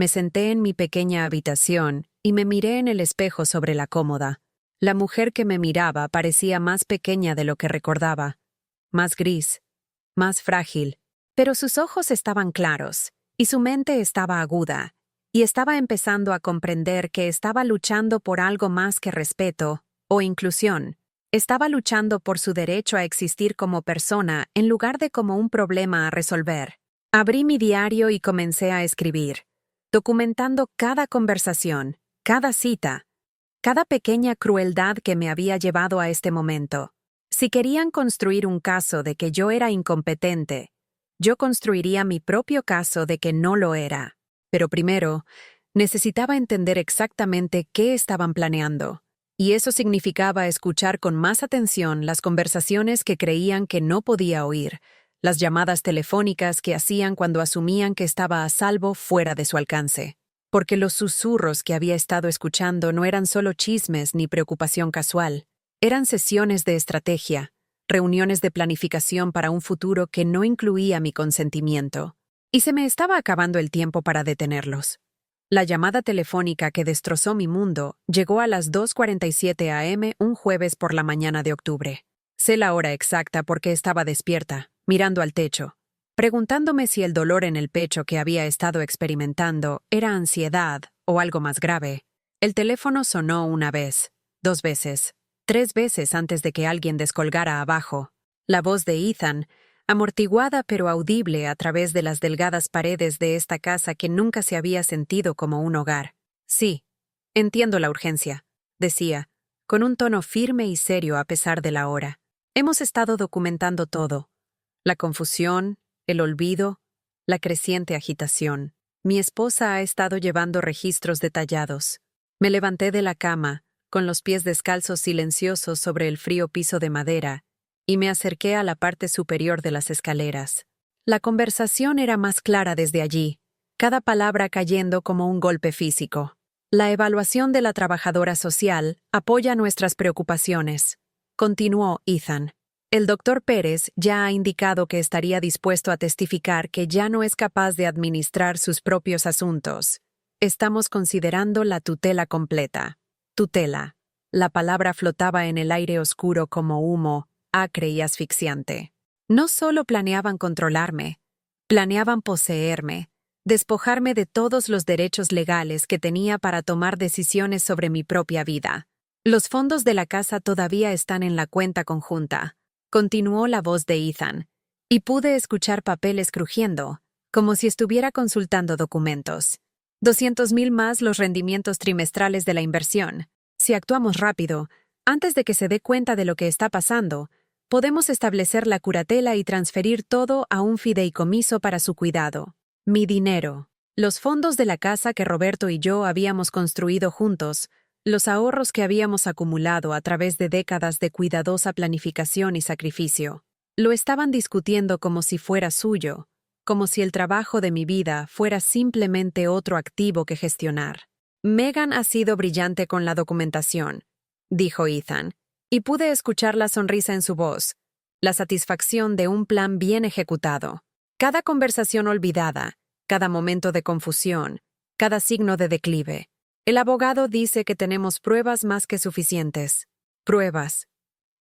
Me senté en mi pequeña habitación y me miré en el espejo sobre la cómoda. La mujer que me miraba parecía más pequeña de lo que recordaba, más gris, más frágil, pero sus ojos estaban claros y su mente estaba aguda, y estaba empezando a comprender que estaba luchando por algo más que respeto o inclusión. Estaba luchando por su derecho a existir como persona en lugar de como un problema a resolver. Abrí mi diario y comencé a escribir, documentando cada conversación, cada cita, cada pequeña crueldad que me había llevado a este momento. Si querían construir un caso de que yo era incompetente, yo construiría mi propio caso de que no lo era. Pero primero, necesitaba entender exactamente qué estaban planeando, y eso significaba escuchar con más atención las conversaciones que creían que no podía oír, las llamadas telefónicas que hacían cuando asumían que estaba a salvo fuera de su alcance. Porque los susurros que había estado escuchando no eran solo chismes ni preocupación casual, eran sesiones de estrategia, reuniones de planificación para un futuro que no incluía mi consentimiento. Y se me estaba acabando el tiempo para detenerlos. La llamada telefónica que destrozó mi mundo llegó a las 2:47 a.m. un jueves por la mañana de octubre. Sé la hora exacta porque estaba despierta, mirando al techo, preguntándome si el dolor en el pecho que había estado experimentando era ansiedad o algo más grave. El teléfono sonó una vez, 2 veces, 3 veces antes de que alguien descolgara abajo. La voz de Ethan, amortiguada pero audible a través de las delgadas paredes de esta casa que nunca se había sentido como un hogar. Sí, entiendo la urgencia, decía, con un tono firme y serio a pesar de la hora. Hemos estado documentando todo. La confusión, el olvido, la creciente agitación. Mi esposa ha estado llevando registros detallados. Me levanté de la cama, con los pies descalzos silenciosos sobre el frío piso de madera, y me acerqué a la parte superior de las escaleras. La conversación era más clara desde allí, cada palabra cayendo como un golpe físico. La evaluación de la trabajadora social apoya nuestras preocupaciones, continuó Ethan. El doctor Pérez ya ha indicado que estaría dispuesto a testificar que ya no es capaz de administrar sus propios asuntos. Estamos considerando la tutela completa. Tutela. La palabra flotaba en el aire oscuro como humo, acre y asfixiante. No solo planeaban controlarme, planeaban poseerme, despojarme de todos los derechos legales que tenía para tomar decisiones sobre mi propia vida. Los fondos de la casa todavía están en la cuenta conjunta, continuó la voz de Ethan, y pude escuchar papeles crujiendo, como si estuviera consultando documentos. 200,000 más los rendimientos trimestrales de la inversión. Si actuamos rápido, antes de que se dé cuenta de lo que está pasando, podemos establecer la curatela y transferir todo a un fideicomiso para su cuidado. Mi dinero, los fondos de la casa que Roberto y yo habíamos construido juntos, los ahorros que habíamos acumulado a través de décadas de cuidadosa planificación y sacrificio. Lo estaban discutiendo como si fuera suyo, como si el trabajo de mi vida fuera simplemente otro activo que gestionar. Megan ha sido brillante con la documentación, dijo Ethan, y pude escuchar la sonrisa en su voz, la satisfacción de un plan bien ejecutado. Cada conversación olvidada, cada momento de confusión, cada signo de declive. El abogado dice que tenemos pruebas más que suficientes. Pruebas.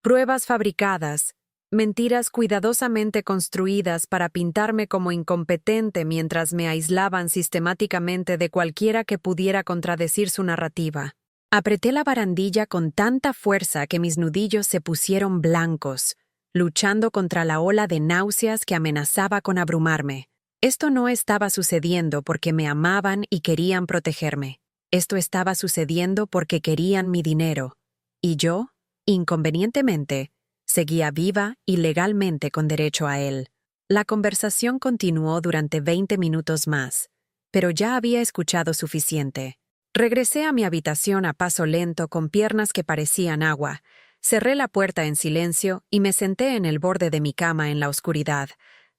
Pruebas fabricadas, mentiras cuidadosamente construidas para pintarme como incompetente mientras me aislaban sistemáticamente de cualquiera que pudiera contradecir su narrativa. Apreté la barandilla con tanta fuerza que mis nudillos se pusieron blancos, luchando contra la ola de náuseas que amenazaba con abrumarme. Esto no estaba sucediendo porque me amaban y querían protegerme. Esto estaba sucediendo porque querían mi dinero. Y yo, inconvenientemente, seguía viva y legalmente con derecho a él. La conversación continuó durante 20 minutos más, pero ya había escuchado suficiente. Regresé a mi habitación a paso lento con piernas que parecían agua. Cerré la puerta en silencio y me senté en el borde de mi cama en la oscuridad,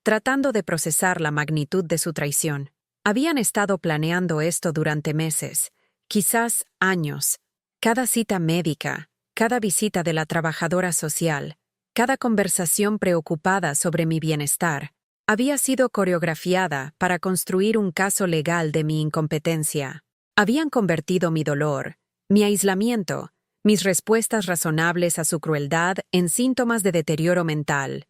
tratando de procesar la magnitud de su traición. Habían estado planeando esto durante meses, quizás años. Cada cita médica, cada visita de la trabajadora social, cada conversación preocupada sobre mi bienestar, Había sido coreografiada para construir un caso legal de mi incompetencia. Habían convertido mi dolor, mi aislamiento, mis respuestas razonables a su crueldad en síntomas de deterioro mental.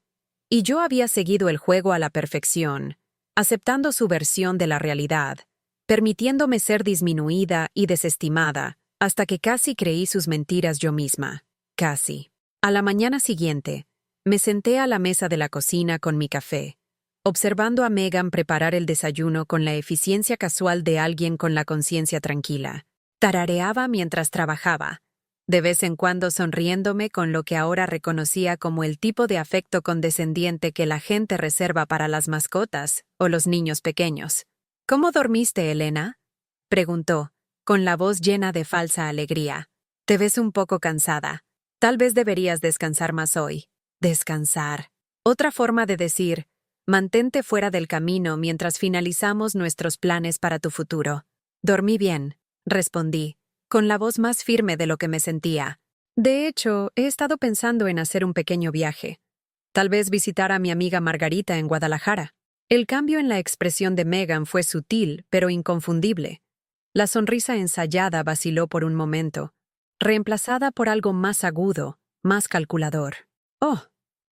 Y yo había seguido el juego a la perfección, aceptando su versión de la realidad, permitiéndome ser disminuida y desestimada, hasta que casi creí sus mentiras yo misma. Casi. A la mañana siguiente, me senté a la mesa de la cocina con mi café, observando a Megan preparar el desayuno con la eficiencia casual de alguien con la conciencia tranquila. Tarareaba mientras trabajaba, de vez en cuando sonriéndome con lo que ahora reconocía como el tipo de afecto condescendiente que la gente reserva para las mascotas o los niños pequeños. ¿Cómo dormiste, Elena?, preguntó, con la voz llena de falsa alegría. Te ves un poco cansada. Tal vez deberías descansar más hoy. Descansar. Otra forma de decir, mantente fuera del camino mientras finalizamos nuestros planes para tu futuro. Dormí bien, respondí, con la voz más firme de lo que me sentía. De hecho, he estado pensando en hacer un pequeño viaje. Tal vez visitar a mi amiga Margarita en Guadalajara. El cambio en la expresión de Megan fue sutil, pero inconfundible. La sonrisa ensayada vaciló por un momento, reemplazada por algo más agudo, más calculador. «Oh,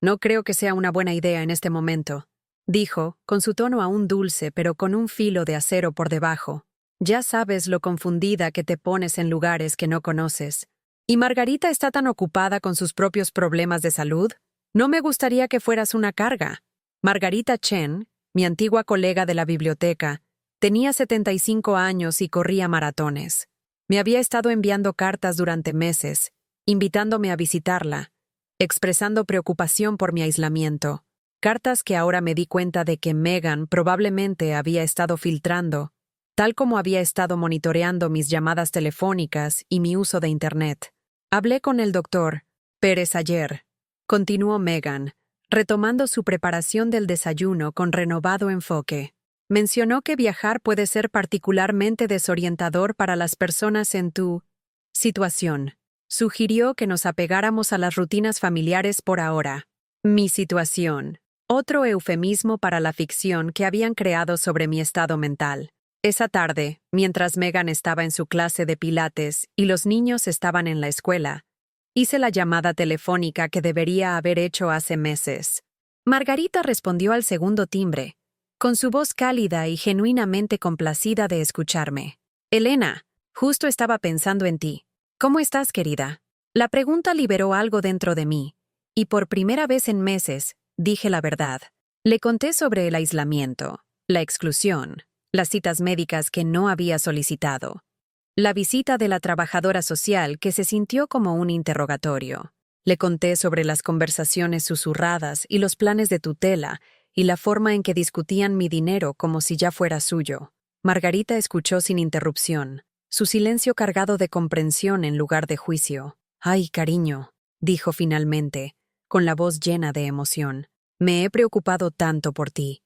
no creo que sea una buena idea en este momento», dijo, con su tono aún dulce pero con un filo de acero por debajo. «Ya sabes lo confundida que te pones en lugares que no conoces. ¿Y Margarita está tan ocupada con sus propios problemas de salud? No me gustaría que fueras una carga». Margarita Chen, mi antigua colega de la biblioteca, tenía 75 años y corría maratones. Me había estado enviando cartas durante meses, invitándome a visitarla, expresando preocupación por mi aislamiento. Cartas que ahora me di cuenta de que Megan probablemente había estado filtrando, tal como había estado monitoreando mis llamadas telefónicas y mi uso de Internet. Hablé con el doctor Pérez ayer, continuó Megan, retomando su preparación del desayuno con renovado enfoque. Mencionó que viajar puede ser particularmente desorientador para las personas en tu situación. Sugirió que nos apegáramos a las rutinas familiares por ahora. Mi situación. Otro eufemismo para la ficción que habían creado sobre mi estado mental. Esa tarde, mientras Megan estaba en su clase de pilates y los niños estaban en la escuela, hice la llamada telefónica que debería haber hecho hace meses. Margarita respondió al segundo timbre, con su voz cálida y genuinamente complacida de escucharme. «Elena, justo estaba pensando en ti. ¿Cómo estás, querida?». La pregunta liberó algo dentro de mí, y por primera vez en meses, dije la verdad. Le conté sobre el aislamiento, la exclusión, las citas médicas que no había solicitado, la visita de la trabajadora social que se sintió como un interrogatorio. Le conté sobre las conversaciones susurradas y los planes de tutela y la forma en que discutían mi dinero como si ya fuera suyo. Margarita escuchó sin interrupción, su silencio cargado de comprensión en lugar de juicio. «Ay, cariño», dijo finalmente, con la voz llena de emoción. «Me he preocupado tanto por ti.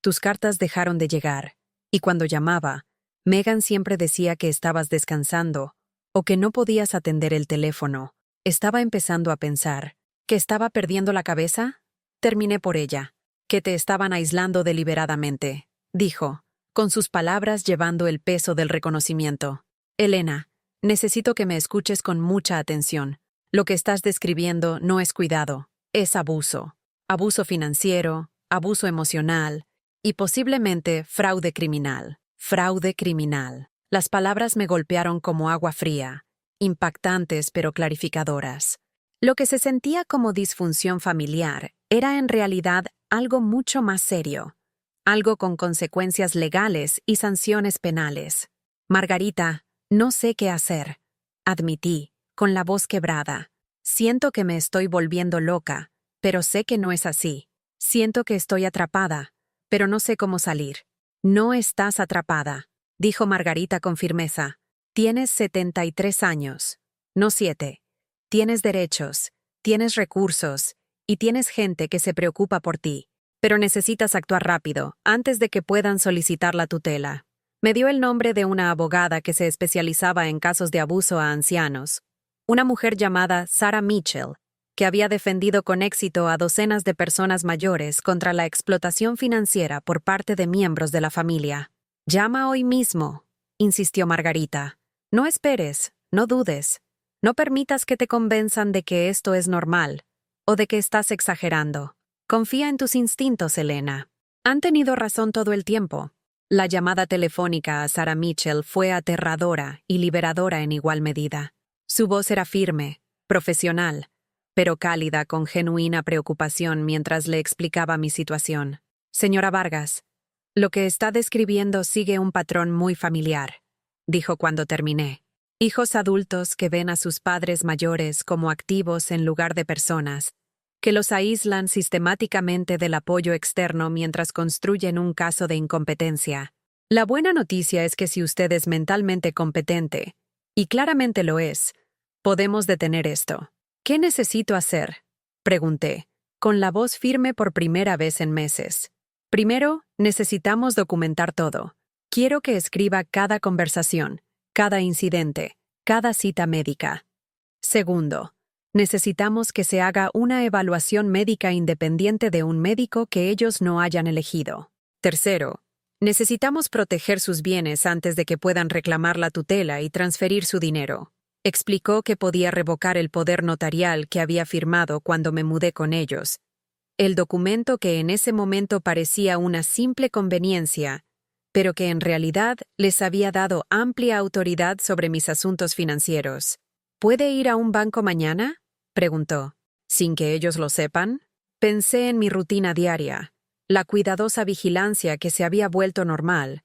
Tus cartas dejaron de llegar, y cuando llamaba, Megan siempre decía que estabas descansando o que no podías atender el teléfono. Estaba empezando a pensar, ¿que estaba perdiendo la cabeza? Terminé por ella. Que te estaban aislando deliberadamente», dijo, con sus palabras llevando el peso del reconocimiento. «Elena, necesito que me escuches con mucha atención. Lo que estás describiendo no es cuidado, es abuso. Abuso financiero, abuso emocional y posiblemente fraude criminal. Fraude criminal». Las palabras me golpearon como agua fría, impactantes pero clarificadoras. Lo que se sentía como disfunción familiar era en realidad algo mucho más serio, algo con consecuencias legales y sanciones penales. «Margarita, no sé qué hacer», admití, con la voz quebrada. «Siento que me estoy volviendo loca, pero sé que no es así. Siento que estoy atrapada, pero no sé cómo salir». «No estás atrapada», dijo Margarita con firmeza. «Tienes 73 años, no 7. Tienes derechos, tienes recursos, y tienes gente que se preocupa por ti. Pero necesitas actuar rápido, antes de que puedan solicitar la tutela». Me dio el nombre de una abogada que se especializaba en casos de abuso a ancianos, una mujer llamada Sarah Mitchell. que había defendido con éxito a docenas de personas mayores contra la explotación financiera por parte de miembros de la familia. «Llama hoy mismo», insistió Margarita. «No esperes, no dudes. No permitas que te convenzan de que esto es normal o de que estás exagerando. Confía en tus instintos, Elena. Han tenido razón todo el tiempo». La llamada telefónica a Sarah Mitchell fue aterradora y liberadora en igual medida. Su voz era firme, profesional, pero cálida con genuina preocupación mientras le explicaba mi situación. «Señora Vargas, lo que está describiendo sigue un patrón muy familiar», dijo cuando terminé. «Hijos adultos que ven a sus padres mayores como activos en lugar de personas, que los aíslan sistemáticamente del apoyo externo mientras construyen un caso de incompetencia. La buena noticia es que si usted es mentalmente competente, y claramente lo es, podemos detener esto». «¿Qué necesito hacer?», pregunté, con la voz firme por primera vez en meses. «Primero, necesitamos documentar todo. Quiero que escriba cada conversación, cada incidente, cada cita médica. Segundo, necesitamos que se haga una evaluación médica independiente de un médico que ellos no hayan elegido. Tercero, necesitamos proteger sus bienes antes de que puedan reclamar la tutela y transferir su dinero». Explicó que podía revocar el poder notarial que había firmado cuando me mudé con ellos. El documento que en ese momento parecía una simple conveniencia, pero que en realidad les había dado amplia autoridad sobre mis asuntos financieros. «¿Puede ir a un banco mañana?», preguntó. «¿Sin que ellos lo sepan?». Pensé en mi rutina diaria, la cuidadosa vigilancia que se había vuelto normal,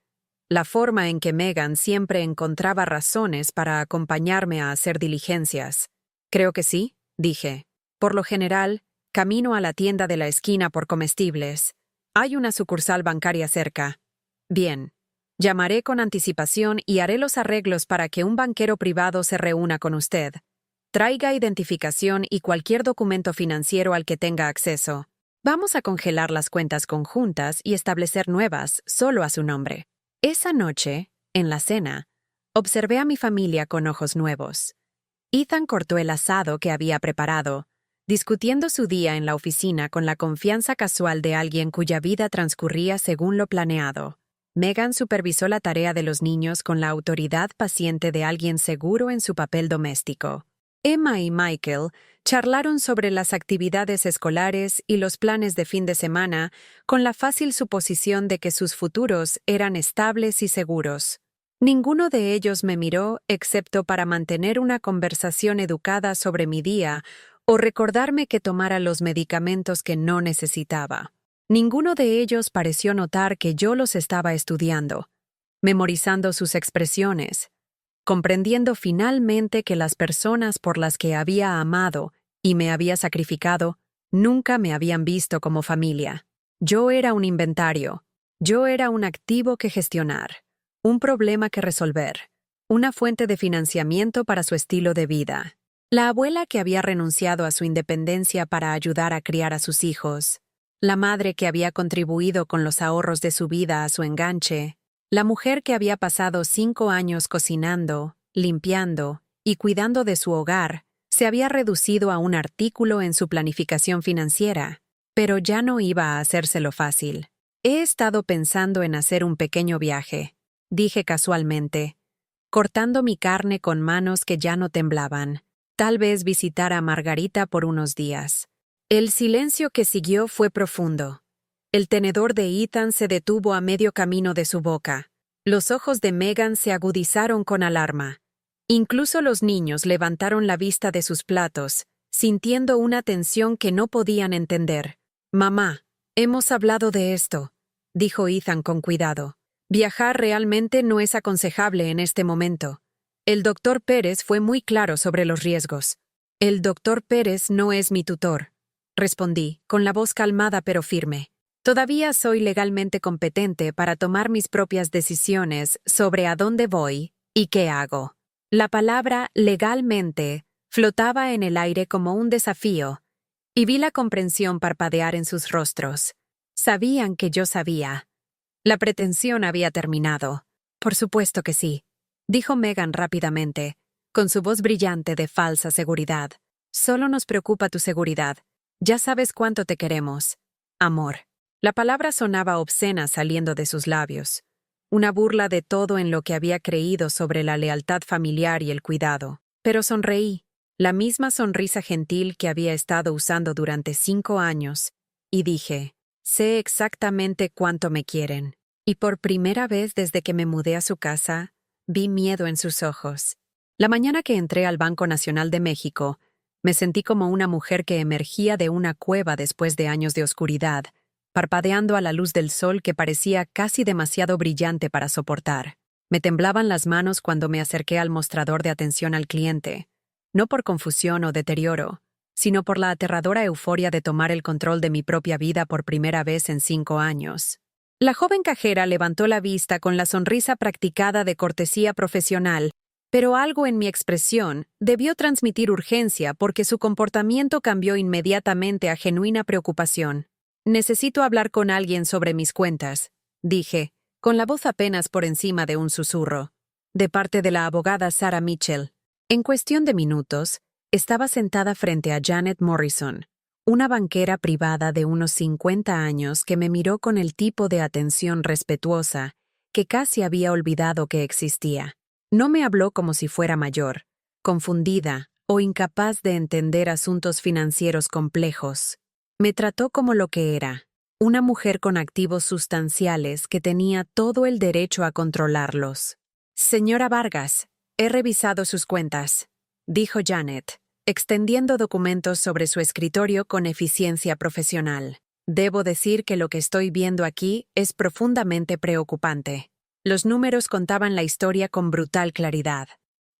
la forma en que Megan siempre encontraba razones para acompañarme a hacer diligencias. «Creo que sí», dije. «Por lo general, camino a la tienda de la esquina por comestibles. Hay una sucursal bancaria cerca». «Bien. Llamaré con anticipación y haré los arreglos para que un banquero privado se reúna con usted. Traiga identificación y cualquier documento financiero al que tenga acceso. Vamos a congelar las cuentas conjuntas y establecer nuevas solo a su nombre». Esa noche, en la cena, observé a mi familia con ojos nuevos. Ethan cortó el asado que había preparado, discutiendo su día en la oficina con la confianza casual de alguien cuya vida transcurría según lo planeado. Megan supervisó la tarea de los niños con la autoridad paciente de alguien seguro en su papel doméstico. Emma y Michael charlaron sobre las actividades escolares y los planes de fin de semana con la fácil suposición de que sus futuros eran estables y seguros. Ninguno de ellos me miró excepto para mantener una conversación educada sobre mi día o recordarme que tomara los medicamentos que no necesitaba. Ninguno de ellos pareció notar que yo los estaba estudiando, memorizando sus expresiones, comprendiendo finalmente que las personas por las que había amado y me había sacrificado nunca me habían visto como familia. Yo era un inventario, yo era un activo que gestionar, un problema que resolver, una fuente de financiamiento para su estilo de vida. La abuela que había renunciado a su independencia para ayudar a criar a sus hijos, la madre que había contribuido con los ahorros de su vida a su enganche, la mujer que había pasado 5 años cocinando, limpiando y cuidando de su hogar, se había reducido a un artículo en su planificación financiera, pero ya no iba a hacérselo fácil. «He estado pensando en hacer un pequeño viaje», dije casualmente, cortando mi carne con manos que ya no temblaban. «Tal vez visitar a Margarita por unos días». El silencio que siguió fue profundo. El tenedor de Ethan se detuvo a medio camino de su boca. Los ojos de Megan se agudizaron con alarma. Incluso los niños levantaron la vista de sus platos, sintiendo una tensión que no podían entender. «Mamá, hemos hablado de esto», dijo Ethan con cuidado. «Viajar realmente no es aconsejable en este momento. El doctor Pérez fue muy claro sobre los riesgos». «El doctor Pérez no es mi tutor», respondí, con la voz calmada pero firme. «Todavía soy legalmente competente para tomar mis propias decisiones sobre a dónde voy y qué hago». La palabra «legalmente» flotaba en el aire como un desafío, y vi la comprensión parpadear en sus rostros. Sabían que yo sabía. La pretensión había terminado. «Por supuesto que sí», dijo Megan rápidamente, con su voz brillante de falsa seguridad. Solo nos preocupa tu seguridad. Ya sabes cuánto te queremos. Amor. La palabra sonaba obscena saliendo de sus labios. Una burla de todo en lo que había creído sobre la lealtad familiar y el cuidado. Pero sonreí, la misma sonrisa gentil que había estado usando durante 5 años, y dije, sé exactamente cuánto me quieren. Y por primera vez desde que me mudé a su casa, vi miedo en sus ojos. La mañana que entré al Banco Nacional de México, me sentí como una mujer que emergía de una cueva después de años de oscuridad, parpadeando a la luz del sol que parecía casi demasiado brillante para soportar. Me temblaban las manos cuando me acerqué al mostrador de atención al cliente, no por confusión o deterioro, sino por la aterradora euforia de tomar el control de mi propia vida por primera vez en 5 años. La joven cajera levantó la vista con la sonrisa practicada de cortesía profesional, pero algo en mi expresión debió transmitir urgencia porque su comportamiento cambió inmediatamente a genuina preocupación. Necesito hablar con alguien sobre mis cuentas, dije, con la voz apenas por encima de un susurro, de parte de la abogada Sarah Mitchell. En cuestión de minutos, estaba sentada frente a Janet Morrison, una banquera privada de unos 50 años que me miró con el tipo de atención respetuosa que casi había olvidado que existía. No me habló como si fuera mayor, confundida o incapaz de entender asuntos financieros complejos. Me trató como lo que era, una mujer con activos sustanciales que tenía todo el derecho a controlarlos. Señora Vargas, he revisado sus cuentas, dijo Janet, extendiendo documentos sobre su escritorio con eficiencia profesional. Debo decir que lo que estoy viendo aquí es profundamente preocupante. Los números contaban la historia con brutal claridad.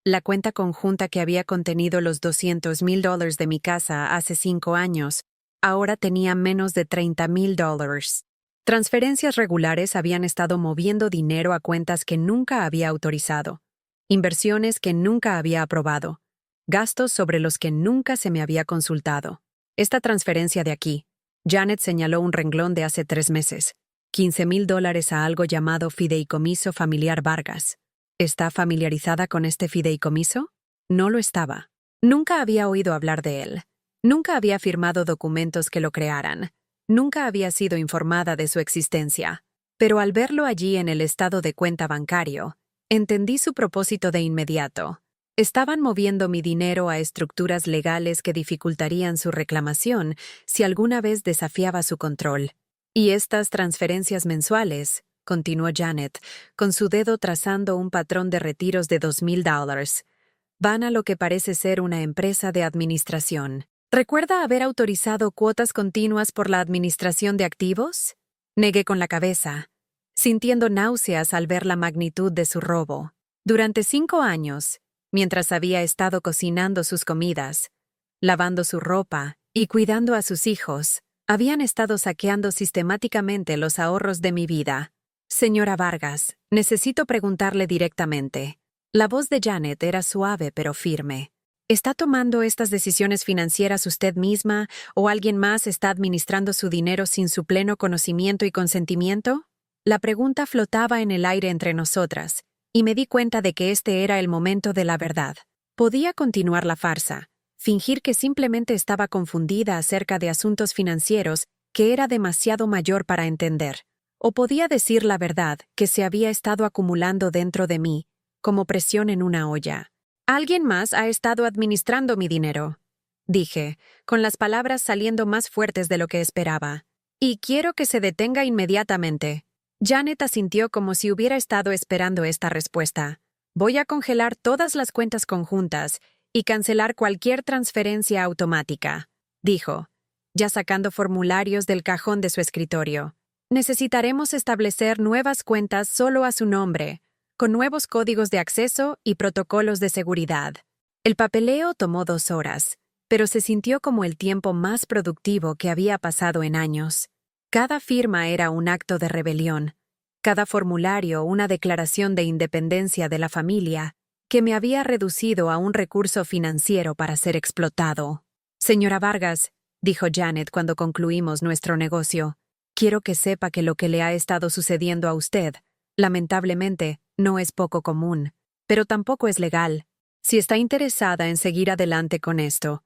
La cuenta conjunta que había contenido los $200,000 de mi casa hace 5 años, ahora tenía menos de $30,000. Transferencias regulares habían estado moviendo dinero a cuentas que nunca había autorizado, inversiones que nunca había aprobado, gastos sobre los que nunca se me había consultado. Esta transferencia de aquí, Janet señaló un renglón de hace 3 meses, $15,000 a algo llamado Fideicomiso Familiar Vargas. ¿Está familiarizada con este fideicomiso? No lo estaba. Nunca había oído hablar de él. Nunca había firmado documentos que lo crearan. Nunca había sido informada de su existencia. Pero al verlo allí en el estado de cuenta bancario, entendí su propósito de inmediato. Estaban moviendo mi dinero a estructuras legales que dificultarían su reclamación si alguna vez desafiaba su control. Y estas transferencias mensuales, continuó Janet, con su dedo trazando un patrón de retiros de $2,000, van a lo que parece ser una empresa de administración. ¿Recuerda haber autorizado cuotas continuas por la administración de activos? Negué con la cabeza, sintiendo náuseas al ver la magnitud de su robo. Durante 5 años, mientras había estado cocinando sus comidas, lavando su ropa y cuidando a sus hijos, habían estado saqueando sistemáticamente los ahorros de mi vida. Señora Vargas, necesito preguntarle directamente. La voz de Janet era suave pero firme. ¿Está tomando estas decisiones financieras usted misma o alguien más está administrando su dinero sin su pleno conocimiento y consentimiento? La pregunta flotaba en el aire entre nosotras, y me di cuenta de que este era el momento de la verdad. Podía continuar la farsa, fingir que simplemente estaba confundida acerca de asuntos financieros que era demasiado mayor para entender. O podía decir la verdad que se había estado acumulando dentro de mí, como presión en una olla. Alguien más ha estado administrando mi dinero, dije, con las palabras saliendo más fuertes de lo que esperaba. Y quiero que se detenga inmediatamente. Janet asintió como si hubiera estado esperando esta respuesta. Voy a congelar todas las cuentas conjuntas y cancelar cualquier transferencia automática, dijo, ya sacando formularios del cajón de su escritorio. Necesitaremos establecer nuevas cuentas solo a su nombre, con nuevos códigos de acceso y protocolos de seguridad. El papeleo tomó 2 horas, pero se sintió como el tiempo más productivo que había pasado en años. Cada firma era un acto de rebelión, cada formulario una declaración de independencia de la familia, que me había reducido a un recurso financiero para ser explotado. Señora Vargas, dijo Janet cuando concluimos nuestro negocio, quiero que sepa que lo que le ha estado sucediendo a usted, lamentablemente, no es poco común, pero tampoco es legal. Si está interesada en seguir adelante con esto,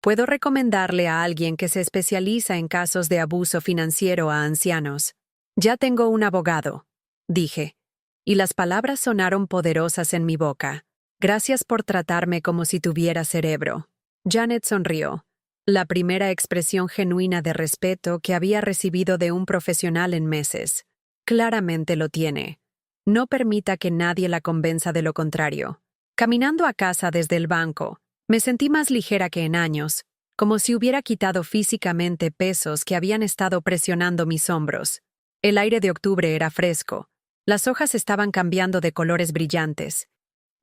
Puedo recomendarle a alguien que se especializa en casos de abuso financiero a ancianos. Ya tengo un abogado, dije, y las palabras sonaron poderosas en mi boca. Gracias por tratarme como si tuviera cerebro. Janet sonrió, la primera expresión genuina de respeto que había recibido de un profesional en meses. Claramente lo tiene. No permita que nadie la convenza de lo contrario. Caminando a casa desde el banco, me sentí más ligera que en años, como si hubiera quitado físicamente pesos que habían estado presionando mis hombros. El aire de octubre era fresco, las hojas estaban cambiando de colores brillantes,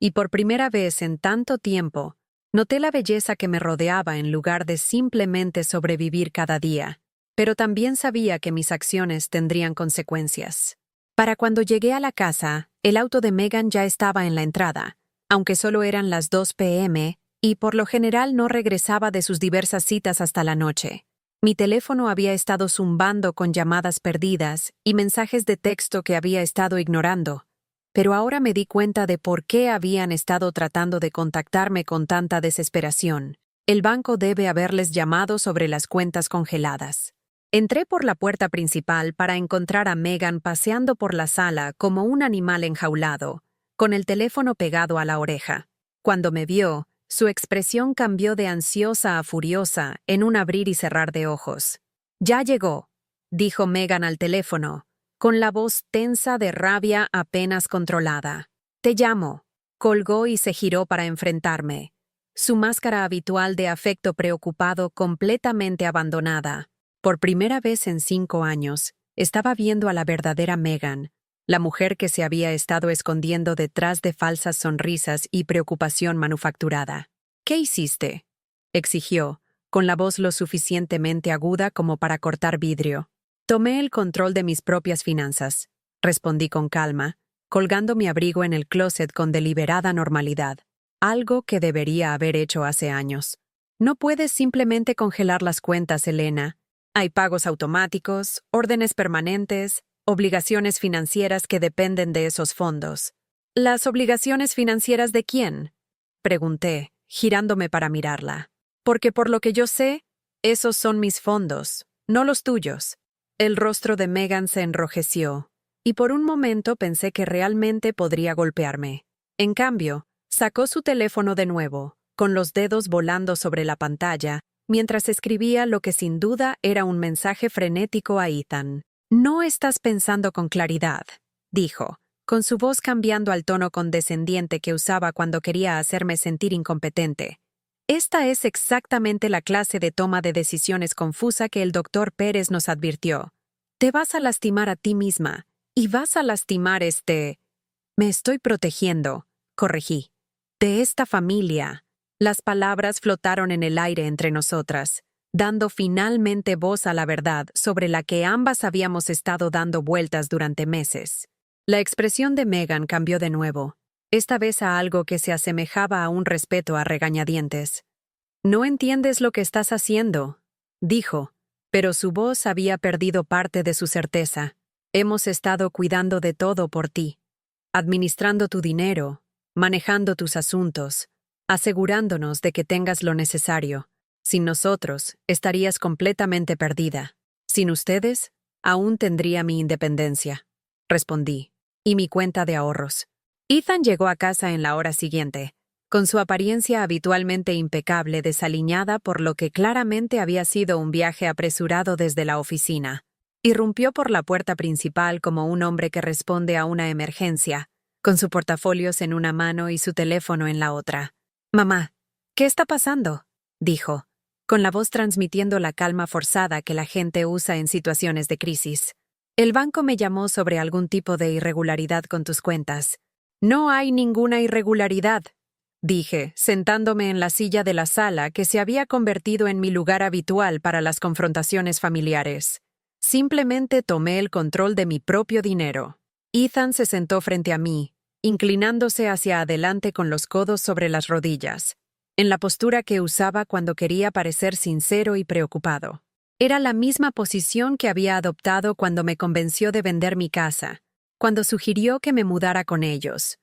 y por primera vez en tanto tiempo, noté la belleza que me rodeaba en lugar de simplemente sobrevivir cada día, pero también sabía que mis acciones tendrían consecuencias. Para cuando llegué a la casa, el auto de Megan ya estaba en la entrada, aunque solo eran las 2 p.m., y por lo general no regresaba de sus diversas citas hasta la noche. Mi teléfono había estado zumbando con llamadas perdidas y mensajes de texto que había estado ignorando, pero ahora me di cuenta de por qué habían estado tratando de contactarme con tanta desesperación. El banco debe haberles llamado sobre las cuentas congeladas. Entré por la puerta principal para encontrar a Megan paseando por la sala como un animal enjaulado, con el teléfono pegado a la oreja. Cuando me vio, su expresión cambió de ansiosa a furiosa en un abrir y cerrar de ojos. «Ya llegó», dijo Megan al teléfono, con la voz tensa de rabia apenas controlada. «Te llamo». Colgó y se giró para enfrentarme, su máscara habitual de afecto preocupado completamente abandonada. Por primera vez en 5 años, estaba viendo a la verdadera Megan, la mujer que se había estado escondiendo detrás de falsas sonrisas y preocupación manufacturada. «¿Qué hiciste?», exigió, con la voz lo suficientemente aguda como para cortar vidrio. «Tomé el control de mis propias finanzas», respondí con calma, colgando mi abrigo en el closet con deliberada normalidad, algo que debería haber hecho hace años. «No puedes simplemente congelar las cuentas, Elena. Hay pagos automáticos, órdenes permanentes, obligaciones financieras que dependen de esos fondos». «¿Las obligaciones financieras de quién?», pregunté, girándome para mirarla. «Porque por lo que yo sé, esos son mis fondos, no los tuyos». El rostro de Megan se enrojeció, y por un momento pensé que realmente podría golpearme. En cambio, sacó su teléfono de nuevo, con los dedos volando sobre la pantalla, mientras escribía lo que sin duda era un mensaje frenético a Ethan. «No estás pensando con claridad», dijo, con su voz cambiando al tono condescendiente que usaba cuando quería hacerme sentir incompetente. «Esta es exactamente la clase de toma de decisiones confusa que el doctor Pérez nos advirtió. Te vas a lastimar a ti misma, y vas a lastimar Me estoy protegiendo», corregí. «De esta familia». Las palabras flotaron en el aire entre nosotras, dando finalmente voz a la verdad sobre la que ambas habíamos estado dando vueltas durante meses. La expresión de Megan cambió de nuevo, esta vez a algo que se asemejaba a un respeto a regañadientes. «No entiendes lo que estás haciendo», dijo, pero su voz había perdido parte de su certeza. «Hemos estado cuidando de todo por ti, administrando tu dinero, manejando tus asuntos, asegurándonos de que tengas lo necesario. Sin nosotros, estarías completamente perdida. Sin ustedes, aún tendría mi independencia», respondí, «y mi cuenta de ahorros». Ethan llegó a casa en la hora siguiente, con su apariencia habitualmente impecable desaliñada por lo que claramente había sido un viaje apresurado desde la oficina. Irrumpió por la puerta principal como un hombre que responde a una emergencia, con su portafolios en una mano y su teléfono en la otra. «Mamá, ¿qué está pasando?», dijo, con la voz transmitiendo la calma forzada que la gente usa en situaciones de crisis. «El banco me llamó sobre algún tipo de irregularidad con tus cuentas». «No hay ninguna irregularidad», dije, sentándome en la silla de la sala que se había convertido en mi lugar habitual para las confrontaciones familiares. Simplemente tomé el control de mi propio dinero. Ethan se sentó frente a mí, inclinándose hacia adelante con los codos sobre las rodillas, en la postura que usaba cuando quería parecer sincero y preocupado. Era la misma posición que había adoptado cuando me convenció de vender mi casa, cuando sugirió que me mudara con ellos,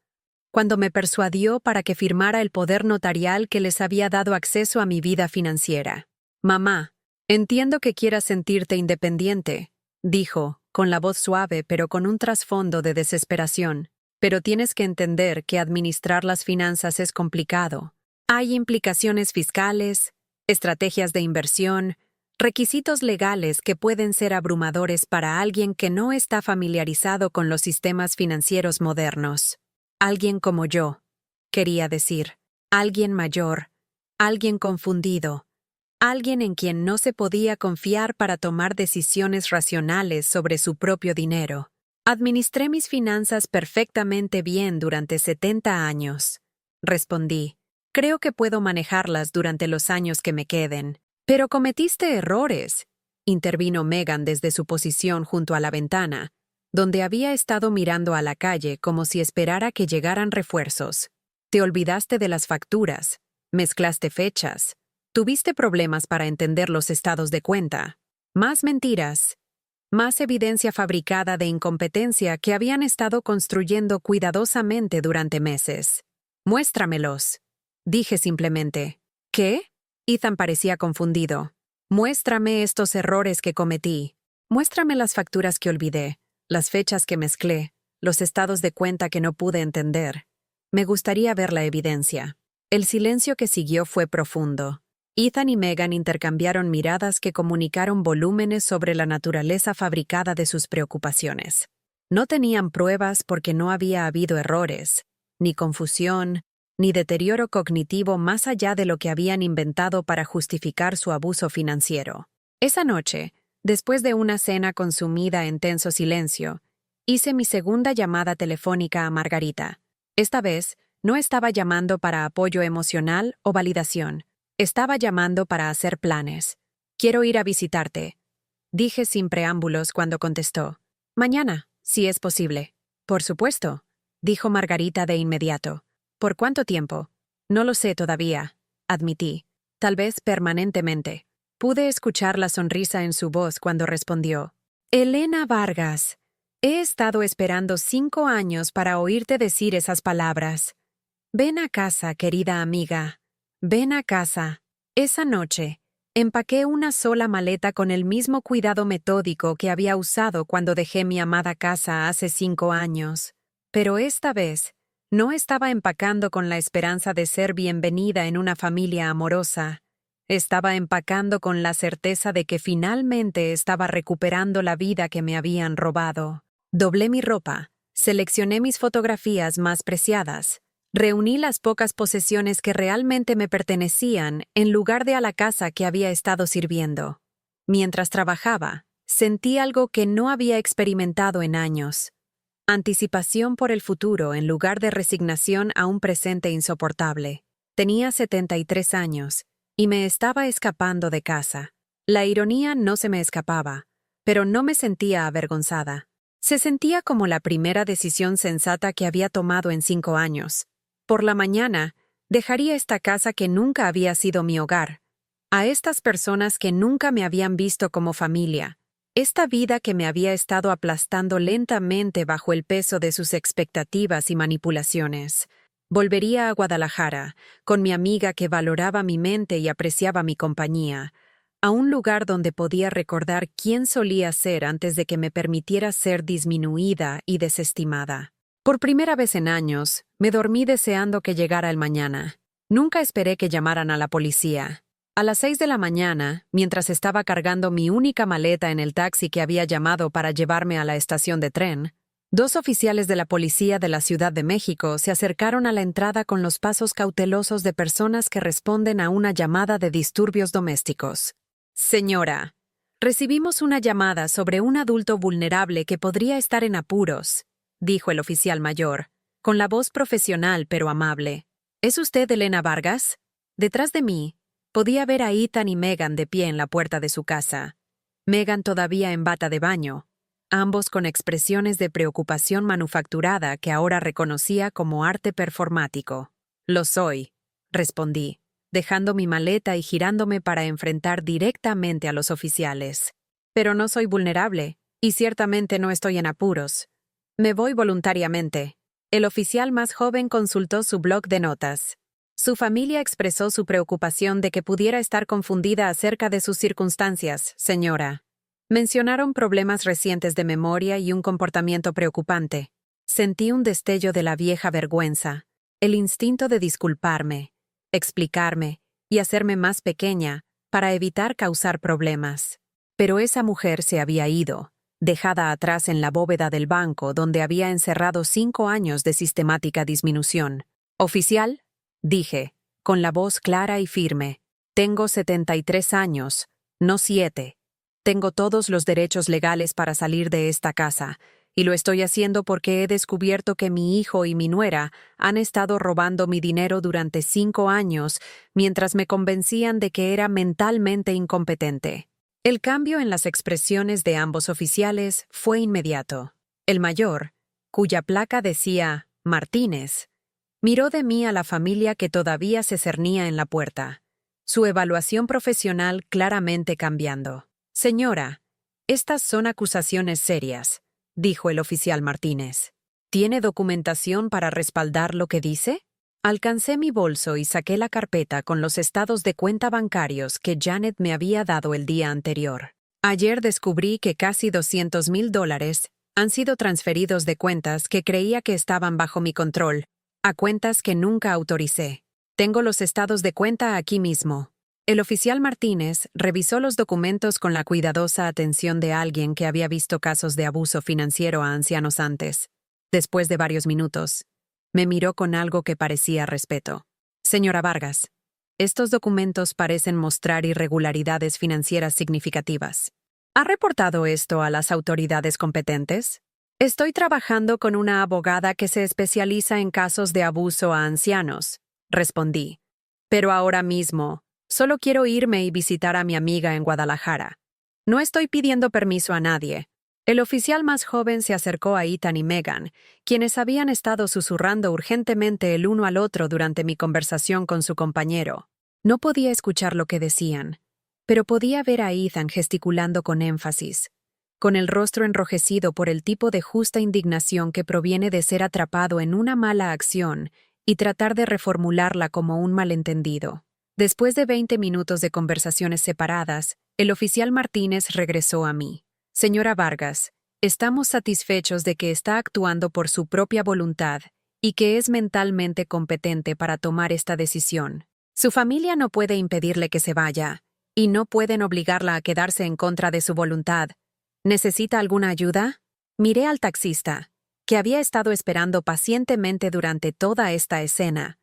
cuando me persuadió para que firmara el poder notarial que les había dado acceso a mi vida financiera. Mamá, entiendo que quieras sentirte independiente, dijo, con la voz suave pero con un trasfondo de desesperación. Pero tienes que entender que administrar las finanzas es complicado. Hay implicaciones fiscales, estrategias de inversión, requisitos legales que pueden ser abrumadores para alguien que no está familiarizado con los sistemas financieros modernos. Alguien como yo, quería decir, alguien mayor, alguien confundido, alguien en quien no se podía confiar para tomar decisiones racionales sobre su propio dinero. Administré mis finanzas perfectamente bien durante 70 años. Respondí, creo que puedo manejarlas durante los años que me queden. Pero cometiste errores, intervino Megan desde su posición junto a la ventana, donde había estado mirando a la calle como si esperara que llegaran refuerzos. Te olvidaste de las facturas, mezclaste fechas, tuviste problemas para entender los estados de cuenta. Más mentiras. Más evidencia fabricada de incompetencia que habían estado construyendo cuidadosamente durante meses. Muéstramelos, dije simplemente. ¿Qué? Ethan parecía confundido. Muéstrame estos errores que cometí. Muéstrame las facturas que olvidé, las fechas que mezclé, los estados de cuenta que no pude entender. Me gustaría ver la evidencia. El silencio que siguió fue profundo. Ethan y Megan intercambiaron miradas que comunicaron volúmenes sobre la naturaleza fabricada de sus preocupaciones. No tenían pruebas porque no había habido errores, ni confusión, ni deterioro cognitivo más allá de lo que habían inventado para justificar su abuso financiero. Esa noche, después de una cena consumida en tenso silencio, hice mi segunda llamada telefónica a Margarita. Esta vez, no estaba llamando para apoyo emocional o validación. Estaba llamando para hacer planes. Quiero ir a visitarte, dije sin preámbulos cuando contestó. Mañana, si es posible. Por supuesto, dijo Margarita de inmediato. ¿Por cuánto tiempo? No lo sé todavía, admití. Tal vez permanentemente. Pude escuchar la sonrisa en su voz cuando respondió. Elena Vargas, he estado esperando 5 años para oírte decir esas palabras. Ven a casa, querida amiga. Ven a casa. Esa noche, empaqué una sola maleta con el mismo cuidado metódico que había usado cuando dejé mi amada casa hace 5 años. Pero esta vez, no estaba empacando con la esperanza de ser bienvenida en una familia amorosa. Estaba empacando con la certeza de que finalmente estaba recuperando la vida que me habían robado. Doblé mi ropa, seleccioné mis fotografías más preciadas, reuní las pocas posesiones que realmente me pertenecían en lugar de a la casa que había estado sirviendo. Mientras trabajaba, sentí algo que no había experimentado en años. Anticipación por el futuro en lugar de resignación a un presente insoportable. Tenía 73 años y me estaba escapando de casa. La ironía no se me escapaba, pero no me sentía avergonzada. Se sentía como la primera decisión sensata que había tomado en 5 años. Por la mañana, dejaría esta casa que nunca había sido mi hogar, a estas personas que nunca me habían visto como familia, esta vida que me había estado aplastando lentamente bajo el peso de sus expectativas y manipulaciones. Volvería a Guadalajara, con mi amiga que valoraba mi mente y apreciaba mi compañía, a un lugar donde podía recordar quién solía ser antes de que me permitiera ser disminuida y desestimada. Por primera vez en años, me dormí deseando que llegara el mañana. Nunca esperé que llamaran a la policía. A las 6 de la mañana, mientras estaba cargando mi única maleta en el taxi que había llamado para llevarme a la estación de tren, 2 oficiales de la policía de la Ciudad de México se acercaron a la entrada con los pasos cautelosos de personas que responden a una llamada de disturbios domésticos. Señora, recibimos una llamada sobre un adulto vulnerable que podría estar en apuros, dijo el oficial mayor, con la voz profesional pero amable. ¿Es usted Elena Vargas? Detrás de mí, podía ver a Ethan y Megan de pie en la puerta de su casa. Megan todavía en bata de baño, ambos con expresiones de preocupación manufacturada que ahora reconocía como arte performático. Lo soy, respondí, dejando mi maleta y girándome para enfrentar directamente a los oficiales. Pero no soy vulnerable, y ciertamente no estoy en apuros. Me voy voluntariamente. El oficial más joven consultó su bloc de notas. Su familia expresó su preocupación de que pudiera estar confundida acerca de sus circunstancias, señora. Mencionaron problemas recientes de memoria y un comportamiento preocupante. Sentí un destello de la vieja vergüenza, el instinto de disculparme, explicarme y hacerme más pequeña para evitar causar problemas. Pero esa mujer se había ido, dejada atrás en la bóveda del banco donde había encerrado 5 años de sistemática disminución. «Oficial», dije, con la voz clara y firme, «tengo 73 años, no 7. Tengo todos los derechos legales para salir de esta casa, y lo estoy haciendo porque he descubierto que mi hijo y mi nuera han estado robando mi dinero durante 5 años mientras me convencían de que era mentalmente incompetente». El cambio en las expresiones de ambos oficiales fue inmediato. El mayor, cuya placa decía Martínez, miró de mí a la familia que todavía se cernía en la puerta, su evaluación profesional claramente cambiando. «Señora, estas son acusaciones serias», dijo el oficial Martínez. «¿Tiene documentación para respaldar lo que dice?» Alcancé mi bolso y saqué la carpeta con los estados de cuenta bancarios que Janet me había dado el día anterior. Ayer descubrí que casi $200,000 han sido transferidos de cuentas que creía que estaban bajo mi control, a cuentas que nunca autoricé. Tengo los estados de cuenta aquí mismo. El oficial Martínez revisó los documentos con la cuidadosa atención de alguien que había visto casos de abuso financiero a ancianos antes. Después de varios minutos, me miró con algo que parecía respeto. «Señora Vargas, estos documentos parecen mostrar irregularidades financieras significativas. ¿Ha reportado esto a las autoridades competentes?» «Estoy trabajando con una abogada que se especializa en casos de abuso a ancianos», respondí. «Pero ahora mismo, solo quiero irme y visitar a mi amiga en Guadalajara. No estoy pidiendo permiso a nadie». El oficial más joven se acercó a Ethan y Megan, quienes habían estado susurrando urgentemente el uno al otro durante mi conversación con su compañero. No podía escuchar lo que decían, pero podía ver a Ethan gesticulando con énfasis, con el rostro enrojecido por el tipo de justa indignación que proviene de ser atrapado en una mala acción y tratar de reformularla como un malentendido. Después de 20 minutos de conversaciones separadas, el oficial Martínez regresó a mí. «Señora Vargas, estamos satisfechos de que está actuando por su propia voluntad y que es mentalmente competente para tomar esta decisión. Su familia no puede impedirle que se vaya, y no pueden obligarla a quedarse en contra de su voluntad. ¿Necesita alguna ayuda?» Miré al taxista, que había estado esperando pacientemente durante toda esta escena,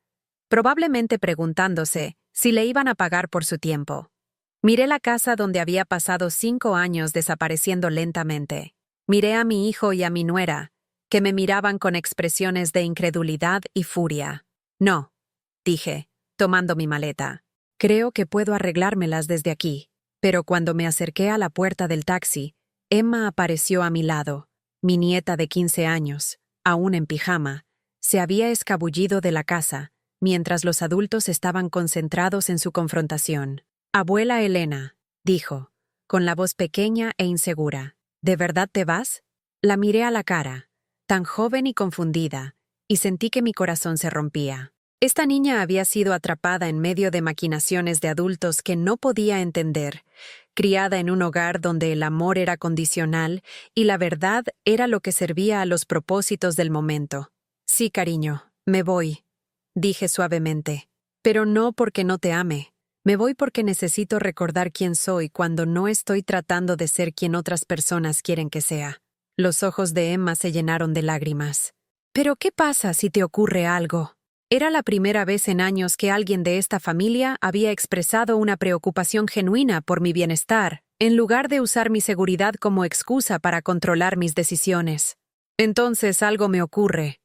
probablemente preguntándose si le iban a pagar por su tiempo. Miré la casa donde había pasado 5 años desapareciendo lentamente. Miré a mi hijo y a mi nuera, que me miraban con expresiones de incredulidad y furia. «No», dije, tomando mi maleta. «Creo que puedo arreglármelas desde aquí». Pero cuando me acerqué a la puerta del taxi, Emma apareció a mi lado. Mi nieta de 15 años, aún en pijama, se había escabullido de la casa, mientras los adultos estaban concentrados en su confrontación. «Abuela Elena», dijo, con la voz pequeña e insegura, «¿de verdad te vas?» La miré a la cara, tan joven y confundida, y sentí que mi corazón se rompía. Esta niña había sido atrapada en medio de maquinaciones de adultos que no podía entender, criada en un hogar donde el amor era condicional y la verdad era lo que servía a los propósitos del momento. «Sí, cariño, me voy», dije suavemente, «pero no porque no te ame. Me voy porque necesito recordar quién soy cuando no estoy tratando de ser quien otras personas quieren que sea». Los ojos de Emma se llenaron de lágrimas. «¿Pero qué pasa si te ocurre algo?» Era la primera vez en años que alguien de esta familia había expresado una preocupación genuina por mi bienestar, en lugar de usar mi seguridad como excusa para controlar mis decisiones. «Entonces algo me ocurre»,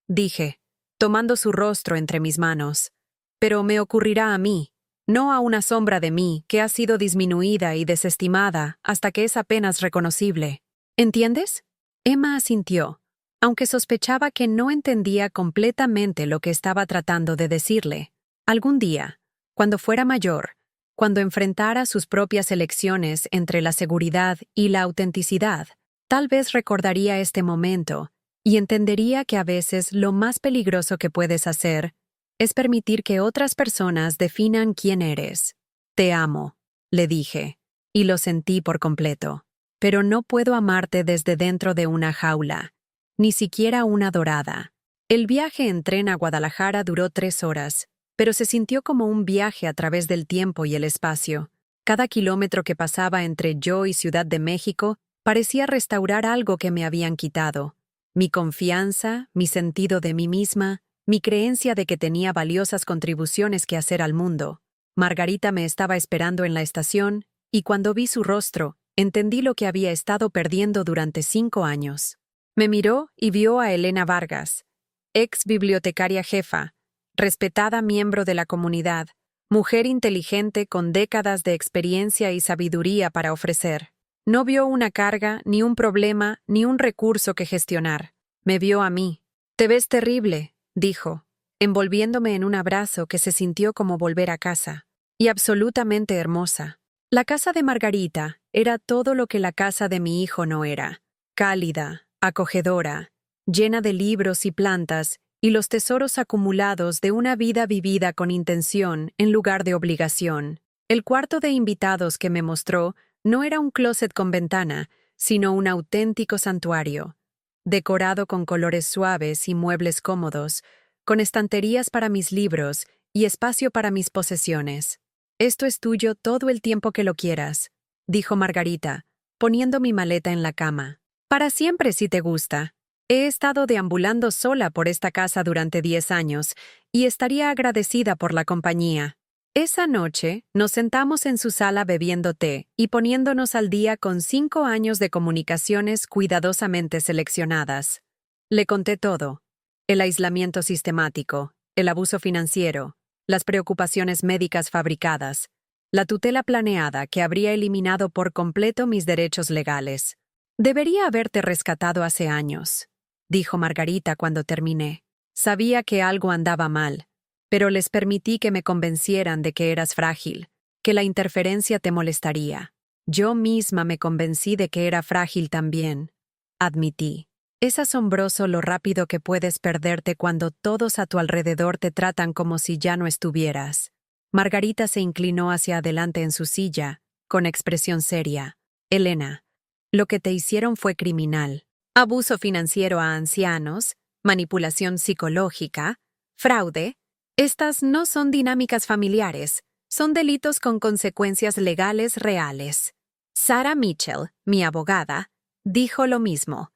dije, tomando su rostro entre mis manos. «Pero me ocurrirá a mí. No a una sombra de mí que ha sido disminuida y desestimada hasta que es apenas reconocible. ¿Entiendes?» Emma asintió, aunque sospechaba que no entendía completamente lo que estaba tratando de decirle. Algún día, cuando fuera mayor, cuando enfrentara sus propias elecciones entre la seguridad y la autenticidad, tal vez recordaría este momento y entendería que a veces lo más peligroso que puedes hacer es permitir que otras personas definan quién eres. Te amo, le dije, y lo sentí por completo. Pero no puedo amarte desde dentro de una jaula, ni siquiera una dorada. El viaje en tren a Guadalajara duró 3 horas, pero se sintió como un viaje a través del tiempo y el espacio. Cada kilómetro que pasaba entre yo y Ciudad de México parecía restaurar algo que me habían quitado. Mi confianza, mi sentido de mí misma, mi creencia de que tenía valiosas contribuciones que hacer al mundo. Margarita me estaba esperando en la estación, y cuando vi su rostro, entendí lo que había estado perdiendo durante 5 años. Me miró y vio a Elena Vargas, ex bibliotecaria jefa, respetada miembro de la comunidad, mujer inteligente con décadas de experiencia y sabiduría para ofrecer. No vio una carga, ni un problema, ni un recurso que gestionar. Me vio a mí. «Te ves terrible», dijo, envolviéndome en un abrazo que se sintió como volver a casa. «Y absolutamente hermosa». La casa de Margarita era todo lo que la casa de mi hijo no era. Cálida, acogedora, llena de libros y plantas y los tesoros acumulados de una vida vivida con intención en lugar de obligación. El cuarto de invitados que me mostró no era un closet con ventana, sino un auténtico santuario, decorado con colores suaves y muebles cómodos, con estanterías para mis libros y espacio para mis posesiones. «Esto es tuyo todo el tiempo que lo quieras», dijo Margarita, poniendo mi maleta en la cama. «Para siempre si te gusta. He estado deambulando sola por esta casa durante 10 años y estaría agradecida por la compañía». Esa noche nos sentamos en su sala bebiendo té y poniéndonos al día con 5 años de comunicaciones cuidadosamente seleccionadas. Le conté todo: el aislamiento sistemático, el abuso financiero, las preocupaciones médicas fabricadas, la tutela planeada que habría eliminado por completo mis derechos legales. «Debería haberte rescatado hace años», dijo Margarita cuando terminé. «Sabía que algo andaba mal, pero les permití que me convencieran de que eras frágil, que la interferencia te molestaría. Yo misma me convencí de que era frágil también», admití. «Es asombroso lo rápido que puedes perderte cuando todos a tu alrededor te tratan como si ya no estuvieras». Margarita se inclinó hacia adelante en su silla, con expresión seria. «Elena, lo que te hicieron fue criminal. Abuso financiero a ancianos, manipulación psicológica, fraude. Estas no son dinámicas familiares, son delitos con consecuencias legales reales». Sarah Mitchell, mi abogada, dijo lo mismo.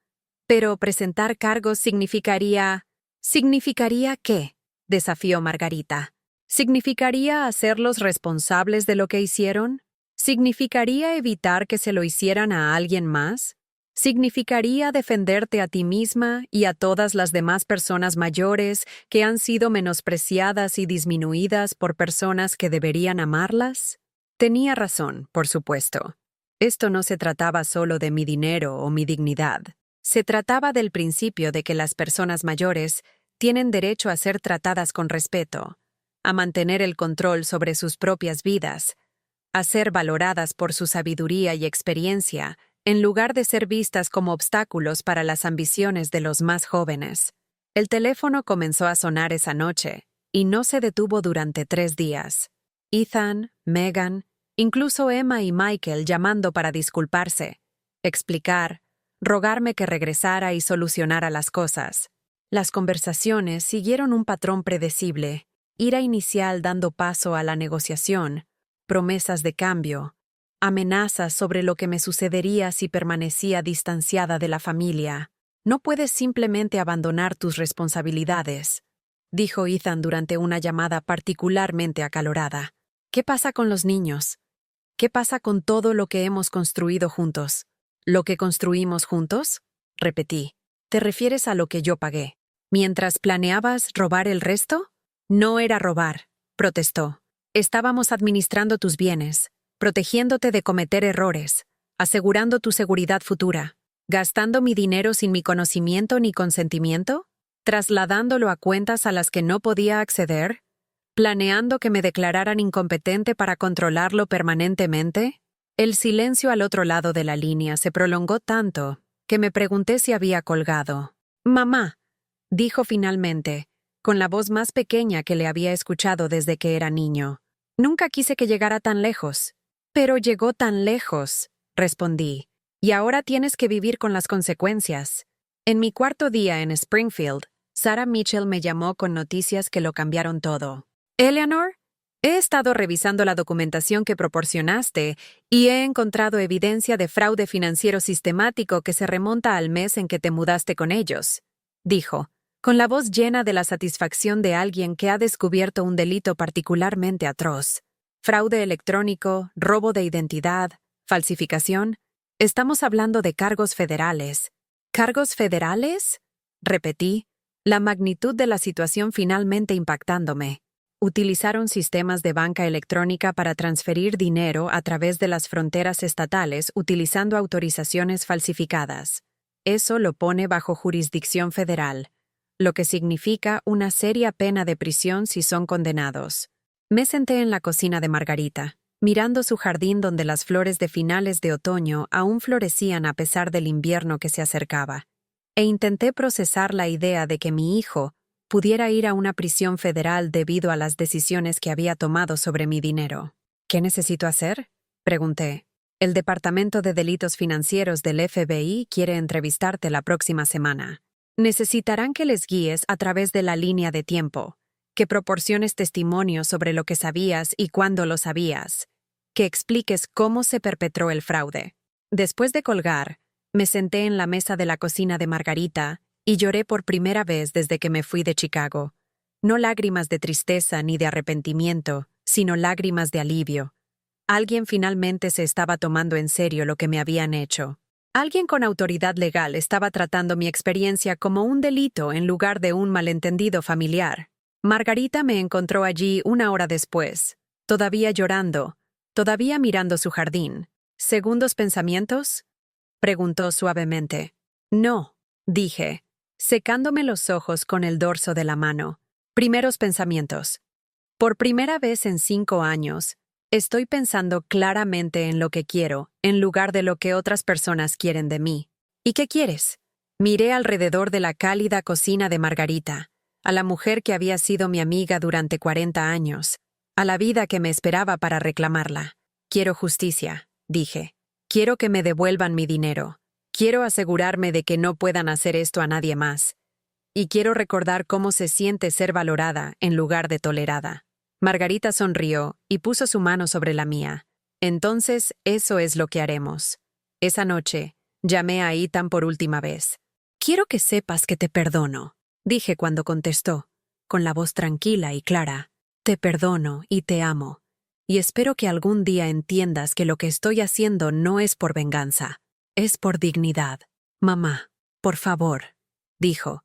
«Pero presentar cargos significaría...» «¿Significaría qué?», desafió Margarita. «¿Significaría hacerlos responsables de lo que hicieron? ¿Significaría evitar que se lo hicieran a alguien más? ¿Significaría defenderte a ti misma y a todas las demás personas mayores que han sido menospreciadas y disminuidas por personas que deberían amarlas?» Tenía razón, por supuesto. Esto no se trataba solo de mi dinero o mi dignidad. Se trataba del principio de que las personas mayores tienen derecho a ser tratadas con respeto, a mantener el control sobre sus propias vidas, a ser valoradas por su sabiduría y experiencia, en lugar de ser vistas como obstáculos para las ambiciones de los más jóvenes. El teléfono comenzó a sonar esa noche, y no se detuvo durante 3 días. Ethan, Megan, incluso Emma y Michael llamando para disculparse, explicar, rogarme que regresara y solucionara las cosas. Las conversaciones siguieron un patrón predecible: ira inicial dando paso a la negociación, promesas de cambio, amenazas sobre lo que me sucedería si permanecía distanciada de la familia. «No puedes simplemente abandonar tus responsabilidades», dijo Ethan durante una llamada particularmente acalorada. «¿Qué pasa con los niños? ¿Qué pasa con todo lo que hemos construido juntos?» «¿Lo que construimos juntos?», repetí. «¿Te refieres a lo que yo pagué? ¿Mientras planeabas robar el resto?» «No era robar», protestó. «Estábamos administrando tus bienes, protegiéndote de cometer errores, asegurando tu seguridad futura, gastando mi dinero sin mi conocimiento ni consentimiento, trasladándolo a cuentas a las que no podía acceder, planeando que me declararan incompetente para controlarlo permanentemente». El silencio al otro lado de la línea se prolongó tanto que me pregunté si había colgado. Mamá, dijo finalmente, con la voz más pequeña que le había escuchado desde que era niño. Nunca quise que llegara tan lejos. Pero llegó tan lejos, respondí, y ahora tienes que vivir con las consecuencias. En mi cuarto día en Springfield, Sarah Mitchell me llamó con noticias que lo cambiaron todo. Eleanor, he estado revisando la documentación que proporcionaste y he encontrado evidencia de fraude financiero sistemático que se remonta al mes en que te mudaste con ellos, dijo, con la voz llena de la satisfacción de alguien que ha descubierto un delito particularmente atroz. Fraude electrónico, robo de identidad, falsificación. Estamos hablando de cargos federales. ¿Cargos federales? Repetí, la magnitud de la situación finalmente impactándome. Utilizaron sistemas de banca electrónica para transferir dinero a través de las fronteras estatales utilizando autorizaciones falsificadas. Eso lo pone bajo jurisdicción federal, lo que significa una seria pena de prisión si son condenados. Me senté en la cocina de Margarita, mirando su jardín donde las flores de finales de otoño aún florecían a pesar del invierno que se acercaba, e intenté procesar la idea de que mi hijo pudiera ir a una prisión federal debido a las decisiones que había tomado sobre mi dinero. ¿Qué necesito hacer?, pregunté. El Departamento de Delitos Financieros del FBI quiere entrevistarte la próxima semana. Necesitarán que les guíes a través de la línea de tiempo, que proporciones testimonio sobre lo que sabías y cuándo lo sabías, que expliques cómo se perpetró el fraude. Después de colgar, me senté en la mesa de la cocina de Margarita y lloré por primera vez desde que me fui de Chicago. No lágrimas de tristeza ni de arrepentimiento, sino lágrimas de alivio. Alguien finalmente se estaba tomando en serio lo que me habían hecho. Alguien con autoridad legal estaba tratando mi experiencia como un delito en lugar de un malentendido familiar. Margarita me encontró allí una hora después, todavía llorando, todavía mirando su jardín. ¿Segundos pensamientos?, preguntó suavemente. No, dije, secándome los ojos con el dorso de la mano. Primeros pensamientos. Por primera vez en 5 años, estoy pensando claramente en lo que quiero, en lugar de lo que otras personas quieren de mí. ¿Y qué quieres? Miré alrededor de la cálida cocina de Margarita, a la mujer que había sido mi amiga durante 40 años, a la vida que me esperaba para reclamarla. Quiero justicia, dije. Quiero que me devuelvan mi dinero. Quiero asegurarme de que no puedan hacer esto a nadie más. Y quiero recordar cómo se siente ser valorada en lugar de tolerada. Margarita sonrió y puso su mano sobre la mía. Entonces, eso es lo que haremos. Esa noche, llamé a Ethan por última vez. Quiero que sepas que te perdono, dije cuando contestó, con la voz tranquila y clara. Te perdono y te amo. Y espero que algún día entiendas que lo que estoy haciendo no es por venganza, es por dignidad. Mamá, por favor, dijo,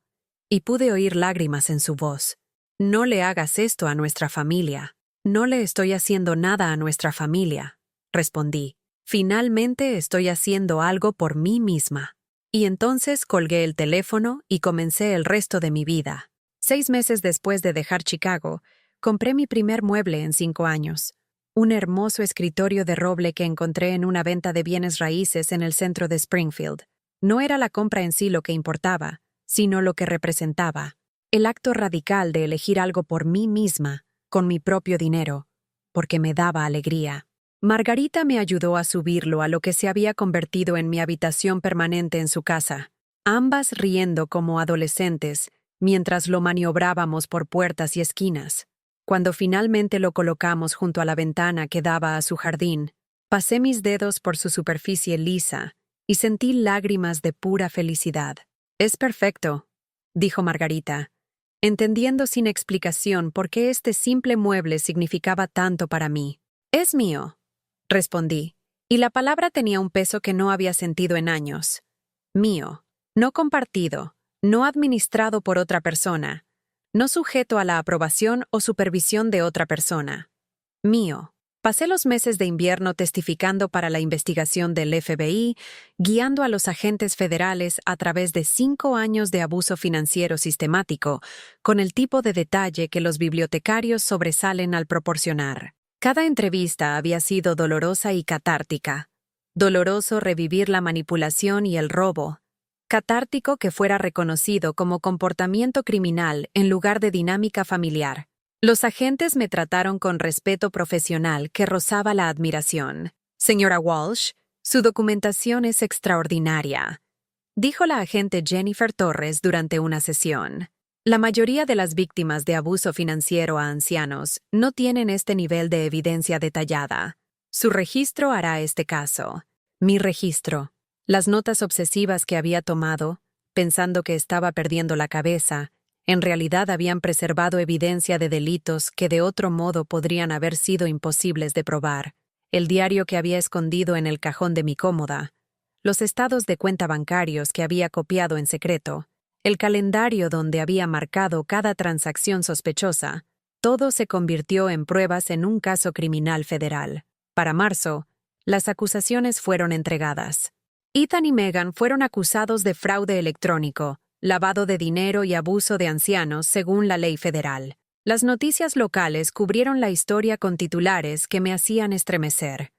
y pude oír lágrimas en su voz. No le hagas esto a nuestra familia. No le estoy haciendo nada a nuestra familia, respondí. Finalmente estoy haciendo algo por mí misma. Y entonces colgué el teléfono y comencé el resto de mi vida. 6 meses después de dejar Chicago, compré mi primer mueble en 5 años. Un hermoso escritorio de roble que encontré en una venta de bienes raíces en el centro de Springfield. No era la compra en sí lo que importaba, sino lo que representaba. El acto radical de elegir algo por mí misma, con mi propio dinero, porque me daba alegría. Margarita me ayudó a subirlo a lo que se había convertido en mi habitación permanente en su casa, ambas riendo como adolescentes, mientras lo maniobrábamos por puertas y esquinas. Cuando finalmente lo colocamos junto a la ventana que daba a su jardín, pasé mis dedos por su superficie lisa y sentí lágrimas de pura felicidad. «Es perfecto», dijo Margarita, entendiendo sin explicación por qué este simple mueble significaba tanto para mí. «Es mío», respondí, y la palabra tenía un peso que no había sentido en años. Mío, no compartido, no administrado por otra persona, no sujeto a la aprobación o supervisión de otra persona. Mío. Pasé los meses de invierno testificando para la investigación del FBI, guiando a los agentes federales a través de 5 años de abuso financiero sistemático, con el tipo de detalle que los bibliotecarios sobresalen al proporcionar. Cada entrevista había sido dolorosa y catártica. Doloroso revivir la manipulación y el robo. catártico que fuera reconocido como comportamiento criminal en lugar de dinámica familiar. Los agentes me trataron con respeto profesional que rozaba la admiración. Señora Walsh, su documentación es extraordinaria, dijo la agente Jennifer Torres durante una sesión. La mayoría de las víctimas de abuso financiero a ancianos no tienen este nivel de evidencia detallada. Su registro hará este caso. Mi registro. Las notas obsesivas que había tomado, pensando que estaba perdiendo la cabeza, en realidad habían preservado evidencia de delitos que de otro modo podrían haber sido imposibles de probar. El diario que había escondido en el cajón de mi cómoda, los estados de cuenta bancarios que había copiado en secreto, el calendario donde había marcado cada transacción sospechosa, todo se convirtió en pruebas en un caso criminal federal. Para marzo, las acusaciones fueron entregadas. Ethan y Megan fueron acusados de fraude electrónico, lavado de dinero y abuso de ancianos según la ley federal. Las noticias locales cubrieron la historia con titulares que me hacían estremecer.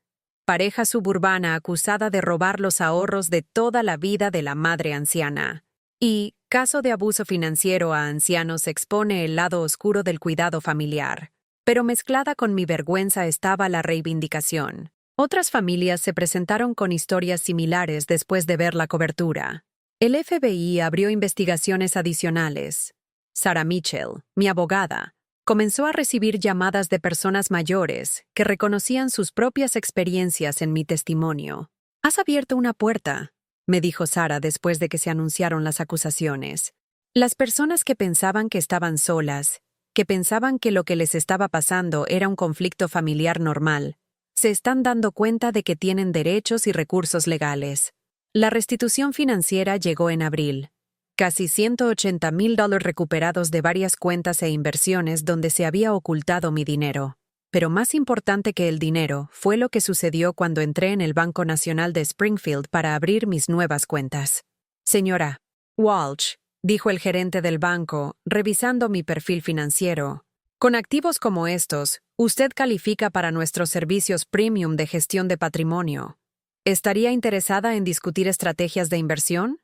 Pareja suburbana acusada de robar los ahorros de toda la vida de la madre anciana. Y caso de abuso financiero a ancianos expone el lado oscuro del cuidado familiar. Pero mezclada con mi vergüenza estaba la reivindicación. Otras familias se presentaron con historias similares después de ver la cobertura. El FBI abrió investigaciones adicionales. Sarah Mitchell, mi abogada, comenzó a recibir llamadas de personas mayores que reconocían sus propias experiencias en mi testimonio. «Has abierto una puerta», me dijo Sarah después de que se anunciaron las acusaciones. Las personas que pensaban que estaban solas, que pensaban que lo que les estaba pasando era un conflicto familiar normal, se están dando cuenta de que tienen derechos y recursos legales. La restitución financiera llegó en abril. Casi $180,000 recuperados de varias cuentas e inversiones donde se había ocultado mi dinero. Pero más importante que el dinero fue lo que sucedió cuando entré en el Banco Nacional de Springfield para abrir mis nuevas cuentas. «Señora Walsh», dijo el gerente del banco, revisando mi perfil financiero, «con activos como estos, usted califica para nuestros servicios premium de gestión de patrimonio. ¿Estaría interesada en discutir estrategias de inversión?»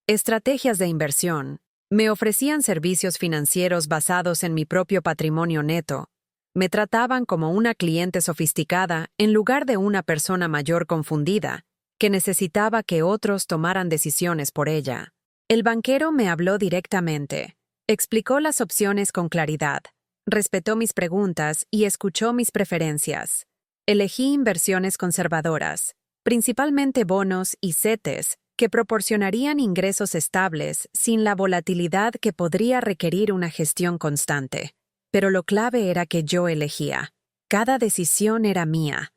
Estrategias de inversión. Me ofrecían servicios financieros basados en mi propio patrimonio neto. Me trataban como una cliente sofisticada en lugar de una persona mayor confundida, que necesitaba que otros tomaran decisiones por ella. El banquero me habló directamente, explicó las opciones con claridad, respetó mis preguntas y escuchó mis preferencias. Elegí inversiones conservadoras, principalmente bonos y CETES, que proporcionarían ingresos estables sin la volatilidad que podría requerir una gestión constante. Pero lo clave era que yo elegía. Cada decisión era mía,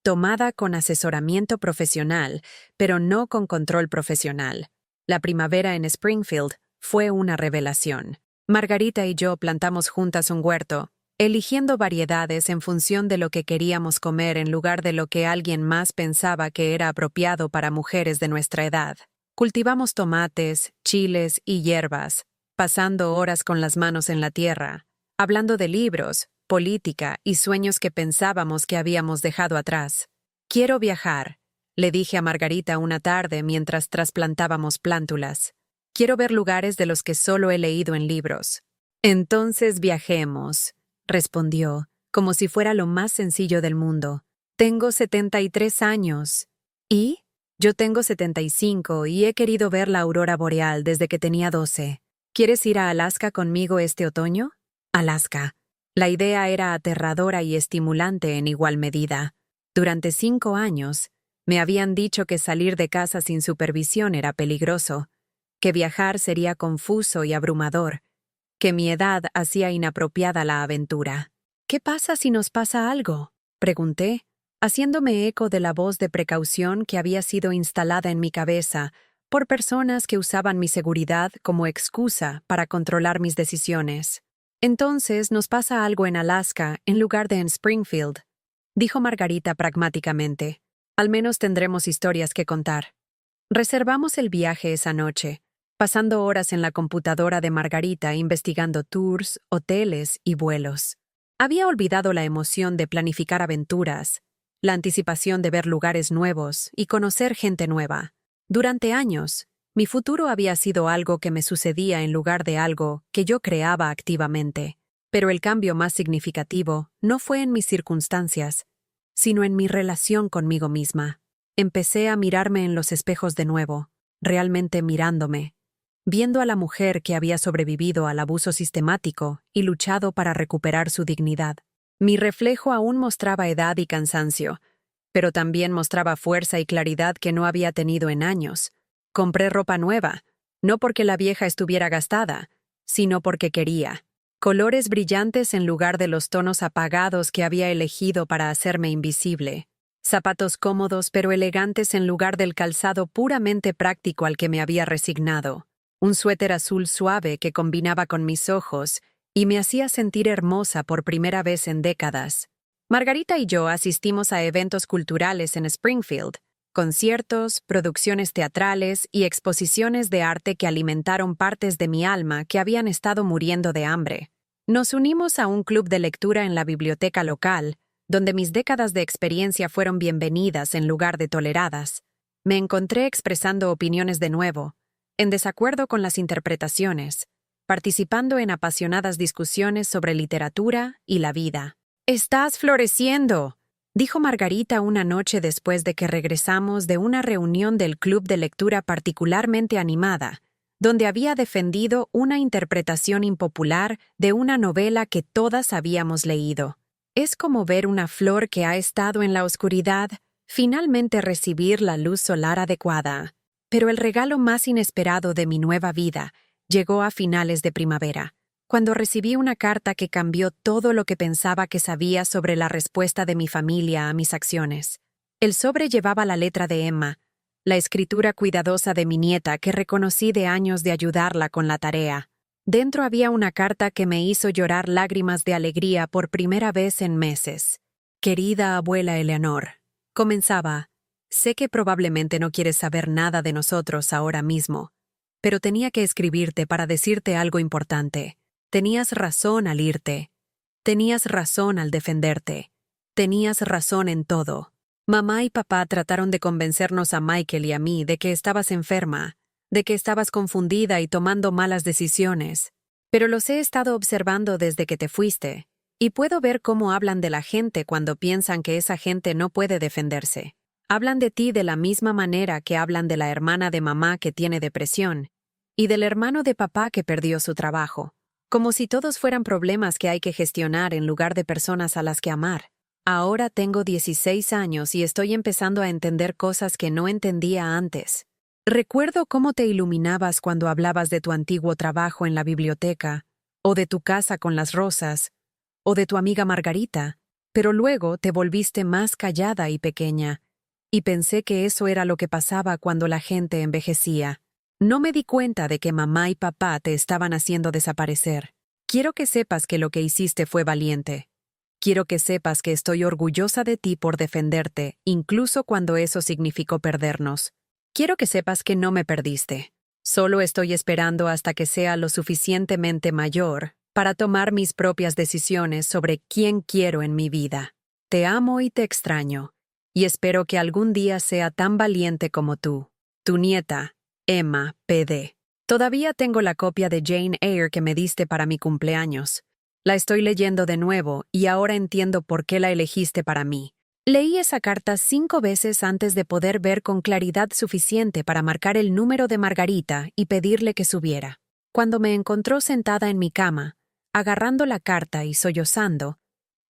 tomada con asesoramiento profesional, pero no con control profesional. La primavera en Springfield fue una revelación. Margarita y yo plantamos juntas un huerto, eligiendo variedades en función de lo que queríamos comer en lugar de lo que alguien más pensaba que era apropiado para mujeres de nuestra edad. Cultivamos tomates, chiles y hierbas, pasando horas con las manos en la tierra, hablando de libros, política y sueños que pensábamos que habíamos dejado atrás. «Quiero viajar», le dije a Margarita una tarde mientras trasplantábamos plántulas. «Quiero ver lugares de los que solo he leído en libros». «Entonces viajemos», respondió, como si fuera lo más sencillo del mundo. «Tengo 73 años». «¿Y?» «Yo tengo 75 y he querido ver la aurora boreal desde que tenía 12. ¿Quieres ir a Alaska conmigo este otoño?» Alaska. La idea era aterradora y estimulante en igual medida. Durante 5 años, me habían dicho que salir de casa sin supervisión era peligroso, que viajar sería confuso y abrumador, que mi edad hacía inapropiada la aventura. «¿Qué pasa si nos pasa algo?», pregunté, haciéndome eco de la voz de precaución que había sido instalada en mi cabeza por personas que usaban mi seguridad como excusa para controlar mis decisiones. «Entonces nos pasa algo en Alaska en lugar de en Springfield», dijo Margarita pragmáticamente. «Al menos tendremos historias que contar». Reservamos el viaje esa noche, pasando horas en la computadora de Margarita investigando tours, hoteles y vuelos. Había olvidado la emoción de planificar aventuras, la anticipación de ver lugares nuevos y conocer gente nueva. Durante años, Mi futuro había sido algo que me sucedía en lugar de algo que yo creaba activamente. Pero el cambio más significativo no fue en mis circunstancias, sino en mi relación conmigo misma. Empecé a mirarme en los espejos de nuevo, realmente mirándome, viendo a la mujer que había sobrevivido al abuso sistemático y luchado para recuperar su dignidad. Mi reflejo aún mostraba edad y cansancio, pero también mostraba fuerza y claridad que no había tenido en años. Compré ropa nueva, no porque la vieja estuviera gastada, sino porque quería. Colores brillantes en lugar de los tonos apagados que había elegido para hacerme invisible. Zapatos cómodos pero elegantes en lugar del calzado puramente práctico al que me había resignado. Un suéter azul suave que combinaba con mis ojos y me hacía sentir hermosa por primera vez en décadas. Margarita y yo asistimos a eventos culturales en Springfield, conciertos, producciones teatrales y exposiciones de arte que alimentaron partes de mi alma que habían estado muriendo de hambre. Nos unimos a un club de lectura en la biblioteca local, donde mis décadas de experiencia fueron bienvenidas en lugar de toleradas. Me encontré expresando opiniones de nuevo, en desacuerdo con las interpretaciones, participando en apasionadas discusiones sobre literatura y la vida. «¡Estás floreciendo!», dijo Margarita una noche después de que regresamos de una reunión del club de lectura particularmente animada, donde había defendido una interpretación impopular de una novela que todas habíamos leído. Es como ver una flor que ha estado en la oscuridad, finalmente recibir la luz solar adecuada. Pero el regalo más inesperado de mi nueva vida llegó a finales de primavera, cuando recibí una carta que cambió todo lo que pensaba que sabía sobre la respuesta de mi familia a mis acciones. El sobre llevaba la letra de Emma, la escritura cuidadosa de mi nieta que reconocí de años de ayudarla con la tarea. Dentro había una carta que me hizo llorar lágrimas de alegría por primera vez en meses. «Querida abuela Eleanor», comenzaba, «sé que probablemente no quieres saber nada de nosotros ahora mismo, pero tenía que escribirte para decirte algo importante. Tenías razón al irte. Tenías razón al defenderte. Tenías razón en todo. Mamá y papá trataron de convencernos a Michael y a mí de que estabas enferma, de que estabas confundida y tomando malas decisiones. Pero los he estado observando desde que te fuiste, y puedo ver cómo hablan de la gente cuando piensan que esa gente no puede defenderse. Hablan de ti de la misma manera que hablan de la hermana de mamá que tiene depresión, y del hermano de papá que perdió su trabajo, como si todos fueran problemas que hay que gestionar en lugar de personas a las que amar. Ahora tengo 16 años y estoy empezando a entender cosas que no entendía antes. Recuerdo cómo te iluminabas cuando hablabas de tu antiguo trabajo en la biblioteca, o de tu casa con las rosas, o de tu amiga Margarita, pero luego te volviste más callada y pequeña, y pensé que eso era lo que pasaba cuando la gente envejecía. No me di cuenta de que mamá y papá te estaban haciendo desaparecer. Quiero que sepas que lo que hiciste fue valiente. Quiero que sepas que estoy orgullosa de ti por defenderte, incluso cuando eso significó perdernos. Quiero que sepas que no me perdiste. Solo estoy esperando hasta que sea lo suficientemente mayor para tomar mis propias decisiones sobre quién quiero en mi vida. Te amo y te extraño, y espero que algún día sea tan valiente como tú. Tu nieta, Emma P.D. Todavía tengo la copia de Jane Eyre que me diste para mi cumpleaños. La estoy leyendo de nuevo y ahora entiendo por qué la elegiste para mí. Leí esa carta 5 veces antes de poder ver con claridad suficiente para marcar el número de Margarita y pedirle que subiera. Cuando me encontró sentada en mi cama, agarrando la carta y sollozando,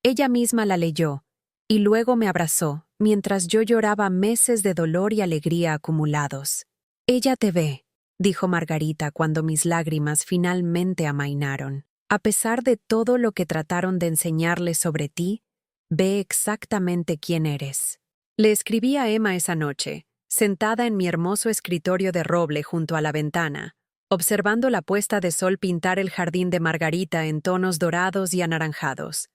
ella misma la leyó y luego me abrazó mientras yo lloraba meses de dolor y alegría acumulados. «Ella te ve», dijo Margarita cuando mis lágrimas finalmente amainaron. «A pesar de todo lo que trataron de enseñarle sobre ti, ve exactamente quién eres». Le escribí a Emma esa noche, sentada en mi hermoso escritorio de roble junto a la ventana, observando la puesta de sol pintar el jardín de Margarita en tonos dorados y anaranjados.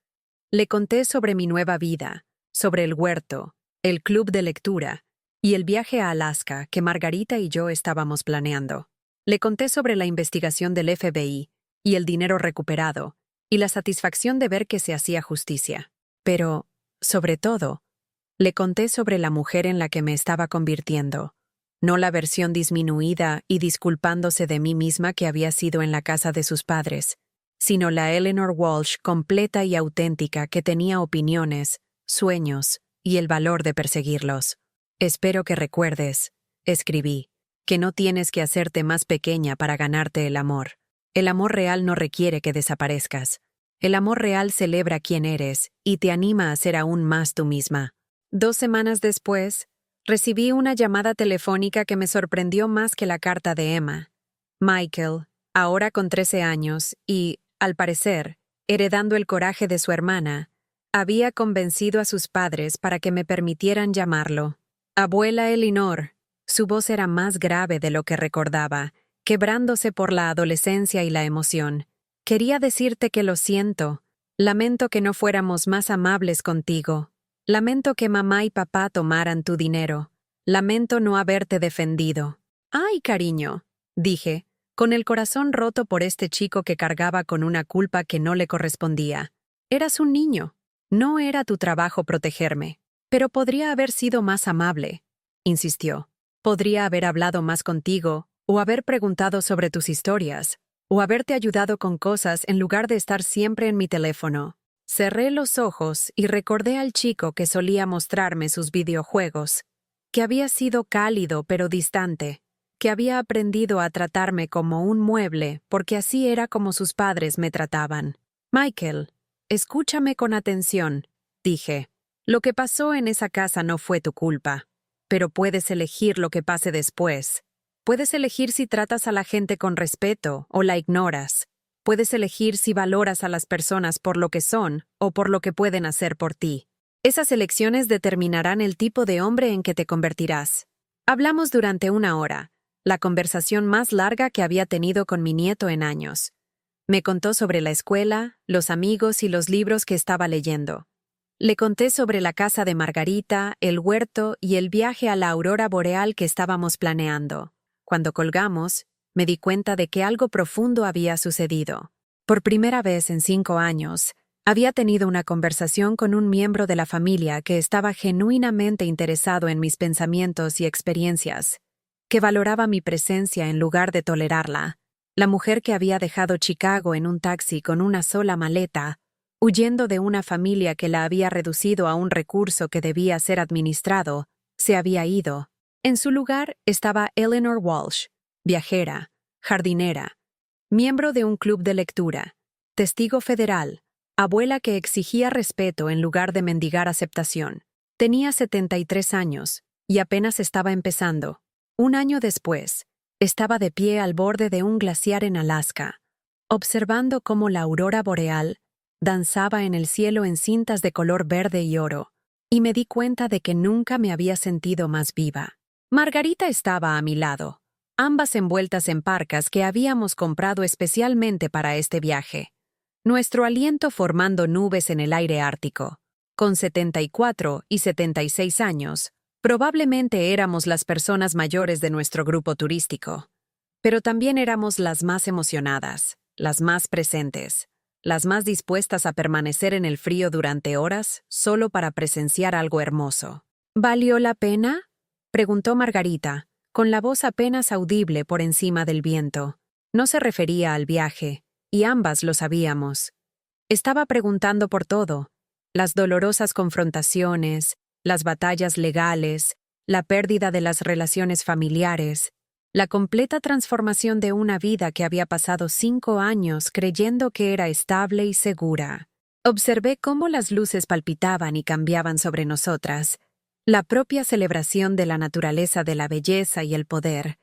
Le conté sobre mi nueva vida, sobre el huerto, el club de lectura y el viaje a Alaska que Margarita y yo estábamos planeando. Le conté sobre la investigación del FBI y el dinero recuperado, y la satisfacción de ver que se hacía justicia. Pero, sobre todo, le conté sobre la mujer en la que me estaba convirtiendo, no la versión disminuida y disculpándose de mí misma que había sido en la casa de sus padres, sino la Eleanor Walsh completa y auténtica que tenía opiniones, sueños y el valor de perseguirlos. Espero que recuerdes, escribí, que no tienes que hacerte más pequeña para ganarte el amor. El amor real no requiere que desaparezcas. El amor real celebra quién eres y te anima a ser aún más tú misma. 2 semanas después, recibí una llamada telefónica que me sorprendió más que la carta de Emma. Michael, ahora con 13 años y, al parecer, heredando el coraje de su hermana, había convencido a sus padres para que me permitieran llamarlo. Abuela Elinor. Su voz era más grave de lo que recordaba, quebrándose por la adolescencia y la emoción. Quería decirte que lo siento. Lamento que no fuéramos más amables contigo. Lamento que mamá y papá tomaran tu dinero. Lamento no haberte defendido. ¡Ay, cariño!, dije, con el corazón roto por este chico que cargaba con una culpa que no le correspondía. Eras un niño. No era tu trabajo protegerme. Pero podría haber sido más amable, insistió. Podría haber hablado más contigo, o haber preguntado sobre tus historias, o haberte ayudado con cosas en lugar de estar siempre en mi teléfono. Cerré los ojos y recordé al chico que solía mostrarme sus videojuegos, que había sido cálido pero distante, que había aprendido a tratarme como un mueble porque así era como sus padres me trataban. Michael, escúchame con atención, dije. Lo que pasó en esa casa no fue tu culpa, pero puedes elegir lo que pase después. Puedes elegir si tratas a la gente con respeto o la ignoras. Puedes elegir si valoras a las personas por lo que son o por lo que pueden hacer por ti. Esas elecciones determinarán el tipo de hombre en que te convertirás. Hablamos durante 1 hora, la conversación más larga que había tenido con mi nieto en años. Me contó sobre la escuela, los amigos y los libros que estaba leyendo. Le conté sobre la casa de Margarita, el huerto y el viaje a la aurora boreal que estábamos planeando. Cuando colgamos, me di cuenta de que algo profundo había sucedido. Por primera vez en 5 años, había tenido una conversación con un miembro de la familia que estaba genuinamente interesado en mis pensamientos y experiencias, que valoraba mi presencia en lugar de tolerarla. La mujer que había dejado Chicago en un taxi con una sola maleta, huyendo de una familia que la había reducido a un recurso que debía ser administrado, se había ido. En su lugar estaba Eleanor Walsh, viajera, jardinera, miembro de un club de lectura, testigo federal, abuela que exigía respeto en lugar de mendigar aceptación. Tenía 73 años y apenas estaba empezando. 1 año después, estaba de pie al borde de un glaciar en Alaska, observando cómo la aurora boreal danzaba en el cielo en cintas de color verde y oro, y me di cuenta de que nunca me había sentido más viva. Margarita estaba a mi lado, ambas envueltas en parcas que habíamos comprado especialmente para este viaje. Nuestro aliento formando nubes en el aire ártico. Con 74 y 76 años, probablemente éramos las personas mayores de nuestro grupo turístico. Pero también éramos las más emocionadas, las más presentes, las más dispuestas a permanecer en el frío durante horas solo para presenciar algo hermoso. ¿Valió la pena?, preguntó Margarita, con la voz apenas audible por encima del viento. No se refería al viaje, y ambas lo sabíamos. Estaba preguntando por todo: las dolorosas confrontaciones, las batallas legales, la pérdida de las relaciones familiares, la completa transformación de una vida que había pasado 5 años creyendo que era estable y segura. Observé cómo las luces palpitaban y cambiaban sobre nosotras, la propia celebración de la naturaleza de la belleza y el poder,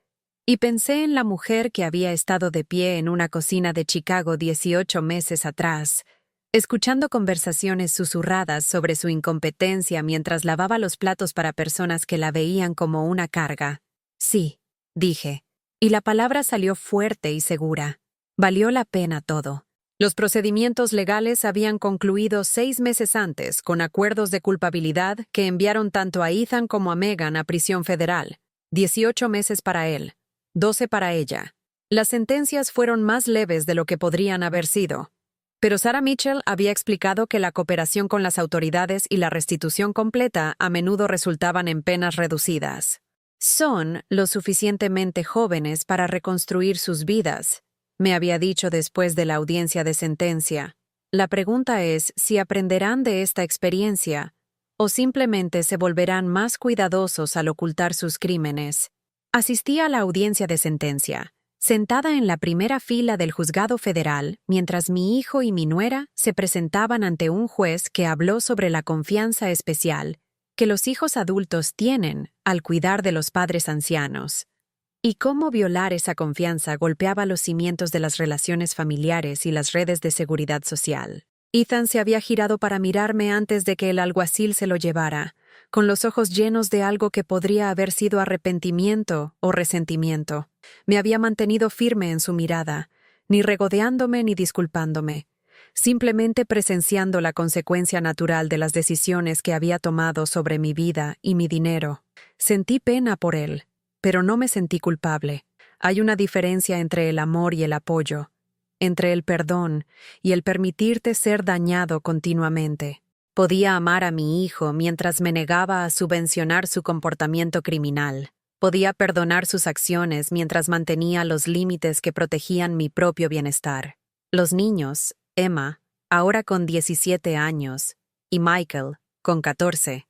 y pensé en la mujer que había estado de pie en una cocina de Chicago 18 meses atrás, escuchando conversaciones susurradas sobre su incompetencia mientras lavaba los platos para personas que la veían como una carga. Sí, dije, y la palabra salió fuerte y segura. Valió la pena todo. Los procedimientos legales habían concluido 6 meses antes con acuerdos de culpabilidad que enviaron tanto a Ethan como a Megan a prisión federal. 18 meses para él, 12 para ella. Las sentencias fueron más leves de lo que podrían haber sido. Pero Sarah Mitchell había explicado que la cooperación con las autoridades y la restitución completa a menudo resultaban en penas reducidas. Son lo suficientemente jóvenes para reconstruir sus vidas, me había dicho después de la audiencia de sentencia. La pregunta es si aprenderán de esta experiencia o simplemente se volverán más cuidadosos al ocultar sus crímenes. Asistí a la audiencia de sentencia, sentada en la primera fila del juzgado federal, mientras mi hijo y mi nuera se presentaban ante un juez que habló sobre la confianza especial que los hijos adultos tienen al cuidar de los padres ancianos, y cómo violar esa confianza golpeaba los cimientos de las relaciones familiares y las redes de seguridad social. Ethan se había girado para mirarme antes de que el alguacil se lo llevara, con los ojos llenos de algo que podría haber sido arrepentimiento o resentimiento. Me había mantenido firme en su mirada, ni regodeándome ni disculpándome, simplemente presenciando la consecuencia natural de las decisiones que había tomado sobre mi vida y mi dinero. Sentí pena por él, pero no me sentí culpable. Hay una diferencia entre el amor y el apoyo, entre el perdón y el permitirte ser dañado continuamente. Podía amar a mi hijo mientras me negaba a subvencionar su comportamiento criminal. Podía perdonar sus acciones mientras mantenía los límites que protegían mi propio bienestar. Los niños, Emma, ahora con 17 años, y Michael, con 14,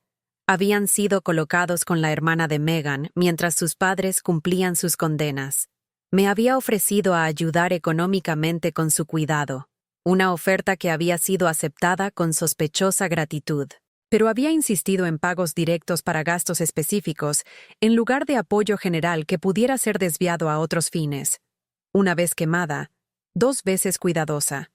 habían sido colocados con la hermana de Megan mientras sus padres cumplían sus condenas. Me había ofrecido a ayudar económicamente con su cuidado, una oferta que había sido aceptada con sospechosa gratitud, pero había insistido en pagos directos para gastos específicos en lugar de apoyo general que pudiera ser desviado a otros fines. Una vez quemada, 2 veces cuidadosa.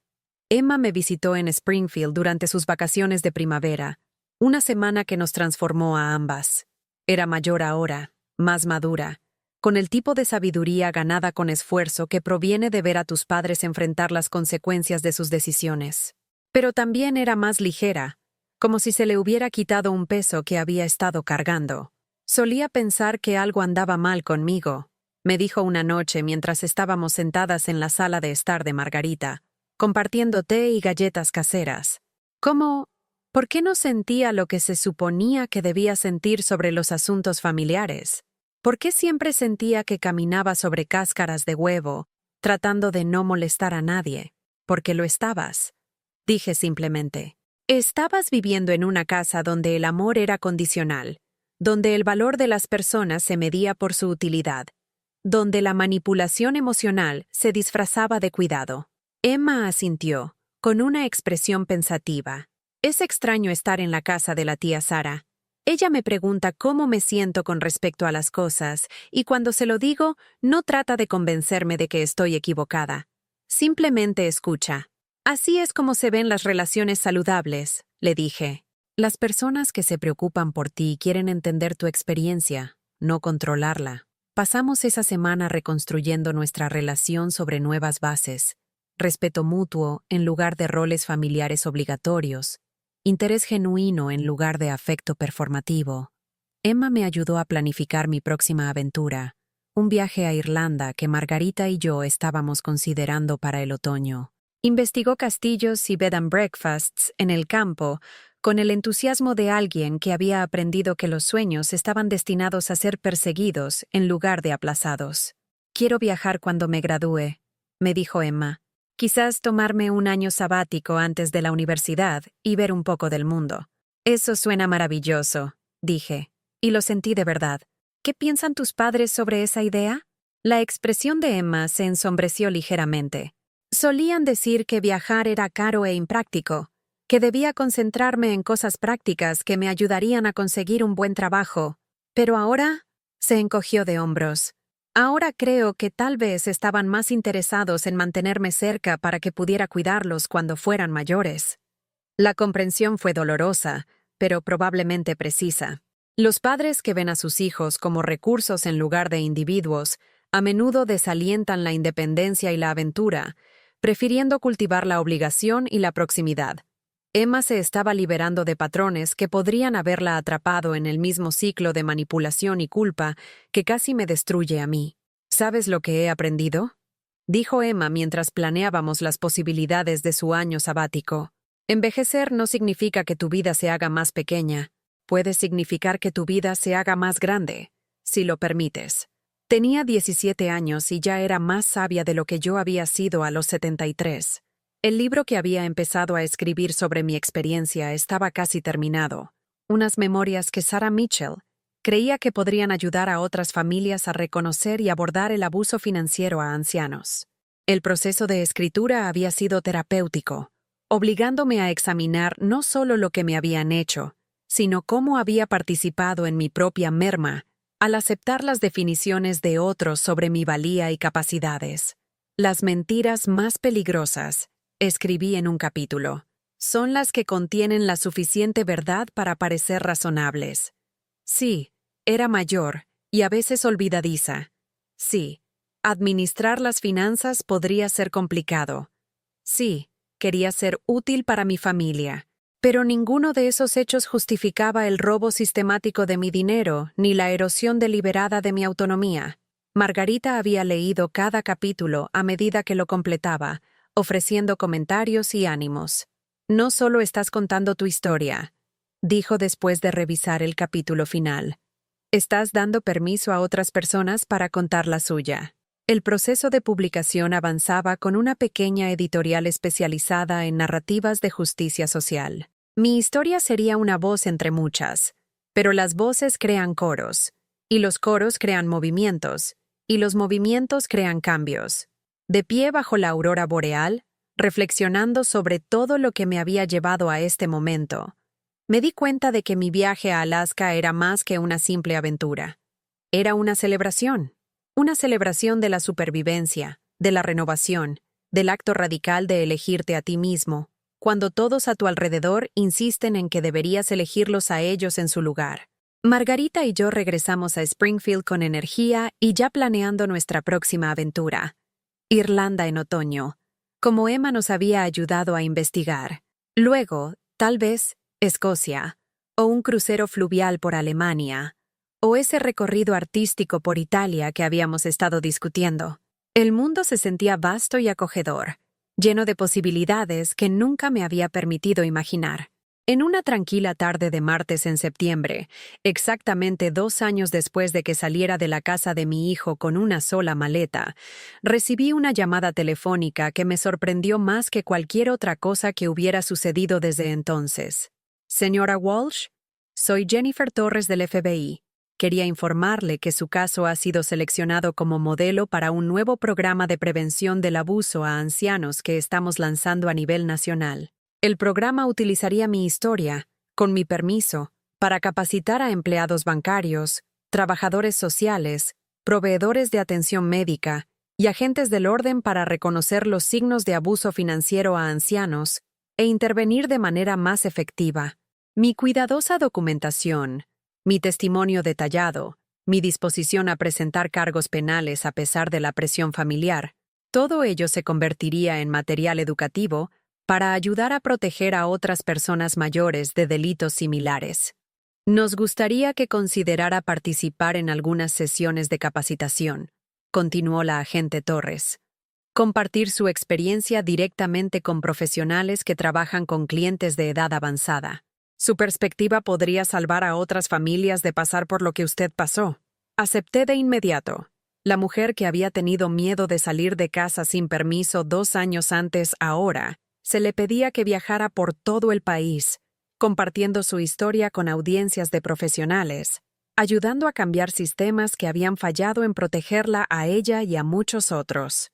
Emma me visitó en Springfield durante sus vacaciones de primavera, una semana que nos transformó a ambas. Era mayor ahora, más madura, con el tipo de sabiduría ganada con esfuerzo que proviene de ver a tus padres enfrentar las consecuencias de sus decisiones. Pero también era más ligera, como si se le hubiera quitado un peso que había estado cargando. Solía pensar que algo andaba mal conmigo, me dijo una noche mientras estábamos sentadas en la sala de estar de Margarita, compartiendo té y galletas caseras. ¿Por qué no sentía lo que se suponía que debía sentir sobre los asuntos familiares? ¿Por qué siempre sentía que caminaba sobre cáscaras de huevo, tratando de no molestar a nadie? Porque lo estabas. Dije simplemente. Estabas viviendo en una casa donde el amor era condicional, donde el valor de las personas se medía por su utilidad, donde la manipulación emocional se disfrazaba de cuidado. Emma asintió, con una expresión pensativa. Es extraño estar en la casa de la tía Sara. Ella me pregunta cómo me siento con respecto a las cosas, y cuando se lo digo, no trata de convencerme de que estoy equivocada. Simplemente escucha. Así es como se ven las relaciones saludables, le dije. Las personas que se preocupan por ti quieren entender tu experiencia, no controlarla. Pasamos esa semana reconstruyendo nuestra relación sobre nuevas bases. Respeto mutuo en lugar de roles familiares obligatorios. Interés genuino en lugar de afecto performativo. Emma me ayudó a planificar mi próxima aventura, un viaje a Irlanda que Margarita y yo estábamos considerando para el otoño. Investigó castillos y bed and breakfasts en el campo con el entusiasmo de alguien que había aprendido que los sueños estaban destinados a ser perseguidos en lugar de aplazados. Quiero viajar cuando me gradúe, me dijo Emma. Quizás tomarme un año sabático antes de la universidad y ver un poco del mundo. Eso suena maravilloso, dije, y lo sentí de verdad. ¿Qué piensan tus padres sobre esa idea? La expresión de Emma se ensombreció ligeramente. Solían decir que viajar era caro e impráctico, que debía concentrarme en cosas prácticas que me ayudarían a conseguir un buen trabajo. Pero ahora, se encogió de hombros. Ahora creo que tal vez estaban más interesados en mantenerme cerca para que pudiera cuidarlos cuando fueran mayores. La comprensión fue dolorosa, pero probablemente precisa. Los padres que ven a sus hijos como recursos en lugar de individuos, a menudo desalientan la independencia y la aventura, prefiriendo cultivar la obligación y la proximidad. Emma se estaba liberando de patrones que podrían haberla atrapado en el mismo ciclo de manipulación y culpa que casi me destruye a mí. ¿Sabes lo que he aprendido?, dijo Emma mientras planeábamos las posibilidades de su año sabático. Envejecer no significa que tu vida se haga más pequeña. Puede significar que tu vida se haga más grande. si lo permites. Tenía 17 años y ya era más sabia de lo que yo había sido a los 73. El libro que había empezado a escribir sobre mi experiencia estaba casi terminado. Unas memorias que Sarah Mitchell creía que podrían ayudar a otras familias a reconocer y abordar el abuso financiero a ancianos. El proceso de escritura había sido terapéutico, obligándome a examinar no solo lo que me habían hecho, sino cómo había participado en mi propia merma al aceptar las definiciones de otros sobre mi valía y capacidades. Las mentiras más peligrosas, escribí en un capítulo, son las que contienen la suficiente verdad para parecer razonables. Sí, era mayor y a veces olvidadiza. Sí, administrar las finanzas podría ser complicado. Sí, quería ser útil para mi familia. Pero ninguno de esos hechos justificaba el robo sistemático de mi dinero ni la erosión deliberada de mi autonomía. Margarita había leído cada capítulo a medida que lo completaba, ofreciendo comentarios y ánimos. «No solo estás contando tu historia», dijo después de revisar el capítulo final. «Estás dando permiso a otras personas para contar la suya». El proceso de publicación avanzaba con una pequeña editorial especializada en narrativas de justicia social. Mi historia sería una voz entre muchas, pero las voces crean coros, y los coros crean movimientos, y los movimientos crean cambios. De pie bajo la aurora boreal, reflexionando sobre todo lo que me había llevado a este momento, me di cuenta de que mi viaje a Alaska era más que una simple aventura. Era una celebración de la supervivencia, de la renovación, del acto radical de elegirte a ti mismo, cuando todos a tu alrededor insisten en que deberías elegirlos a ellos en su lugar. Margarita y yo regresamos a Springfield con energía y ya planeando nuestra próxima aventura. Irlanda en otoño, como Emma nos había ayudado a investigar. Luego, tal vez, Escocia, o un crucero fluvial por Alemania, o ese recorrido artístico por Italia que habíamos estado discutiendo. El mundo se sentía vasto y acogedor, lleno de posibilidades que nunca me había permitido imaginar. En una tranquila tarde de martes en septiembre, exactamente 2 años después de que saliera de la casa de mi hijo con una sola maleta, recibí una llamada telefónica que me sorprendió más que cualquier otra cosa que hubiera sucedido desde entonces. «Señora Walsh, soy Jennifer Torres del FBI. Quería informarle que su caso ha sido seleccionado como modelo para un nuevo programa de prevención del abuso a ancianos que estamos lanzando a nivel nacional. El programa utilizaría mi historia, con mi permiso, para capacitar a empleados bancarios, trabajadores sociales, proveedores de atención médica y agentes del orden para reconocer los signos de abuso financiero a ancianos e intervenir de manera más efectiva. Mi cuidadosa documentación, mi testimonio detallado, mi disposición a presentar cargos penales a pesar de la presión familiar, todo ello se convertiría en material educativo para ayudar a proteger a otras personas mayores de delitos similares. Nos gustaría que considerara participar en algunas sesiones de capacitación, continuó la agente Torres. Compartir su experiencia directamente con profesionales que trabajan con clientes de edad avanzada. Su perspectiva podría salvar a otras familias de pasar por lo que usted pasó. Acepté de inmediato. La mujer que había tenido miedo de salir de casa sin permiso 2 años antes, ahora, se le pedía que viajara por todo el país, compartiendo su historia con audiencias de profesionales, ayudando a cambiar sistemas que habían fallado en protegerla a ella y a muchos otros.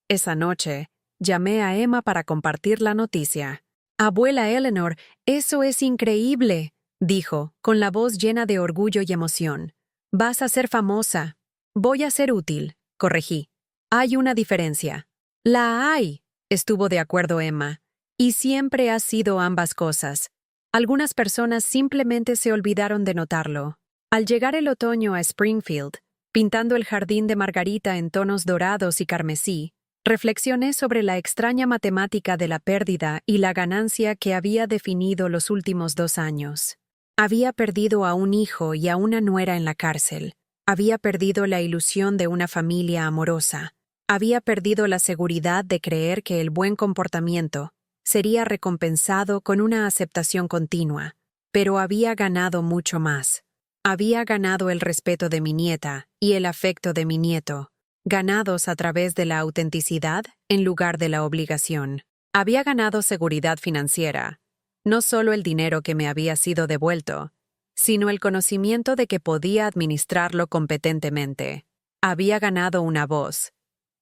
Esa noche, llamé a Emma para compartir la noticia. «Abuela Eleanor, eso es increíble», dijo, con la voz llena de orgullo y emoción. «Vas a ser famosa». «Voy a ser útil», corregí. «Hay una diferencia». «La hay», estuvo de acuerdo Emma. «Y siempre ha sido ambas cosas. Algunas personas simplemente se olvidaron de notarlo». Al llegar el otoño a Springfield, pintando el jardín de Margarita en tonos dorados y carmesí, reflexioné sobre la extraña matemática de la pérdida y la ganancia que había definido los últimos 2 años. Había perdido a un hijo y a una nuera en la cárcel. Había perdido la ilusión de una familia amorosa. Había perdido la seguridad de creer que el buen comportamiento sería recompensado con una aceptación continua. Pero había ganado mucho más. Había ganado el respeto de mi nieta y el afecto de mi nieto, ganados a través de la autenticidad en lugar de la obligación. Había ganado seguridad financiera, no solo el dinero que me había sido devuelto, sino el conocimiento de que podía administrarlo competentemente. Había ganado una voz,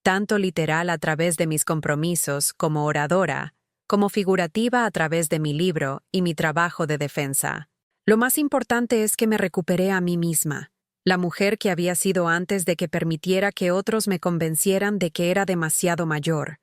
tanto literal a través de mis compromisos como oradora, como figurativa a través de mi libro y mi trabajo de defensa. Lo más importante es que me recuperé a mí misma, la mujer que había sido antes de que permitiera que otros me convencieran de que era demasiado mayor,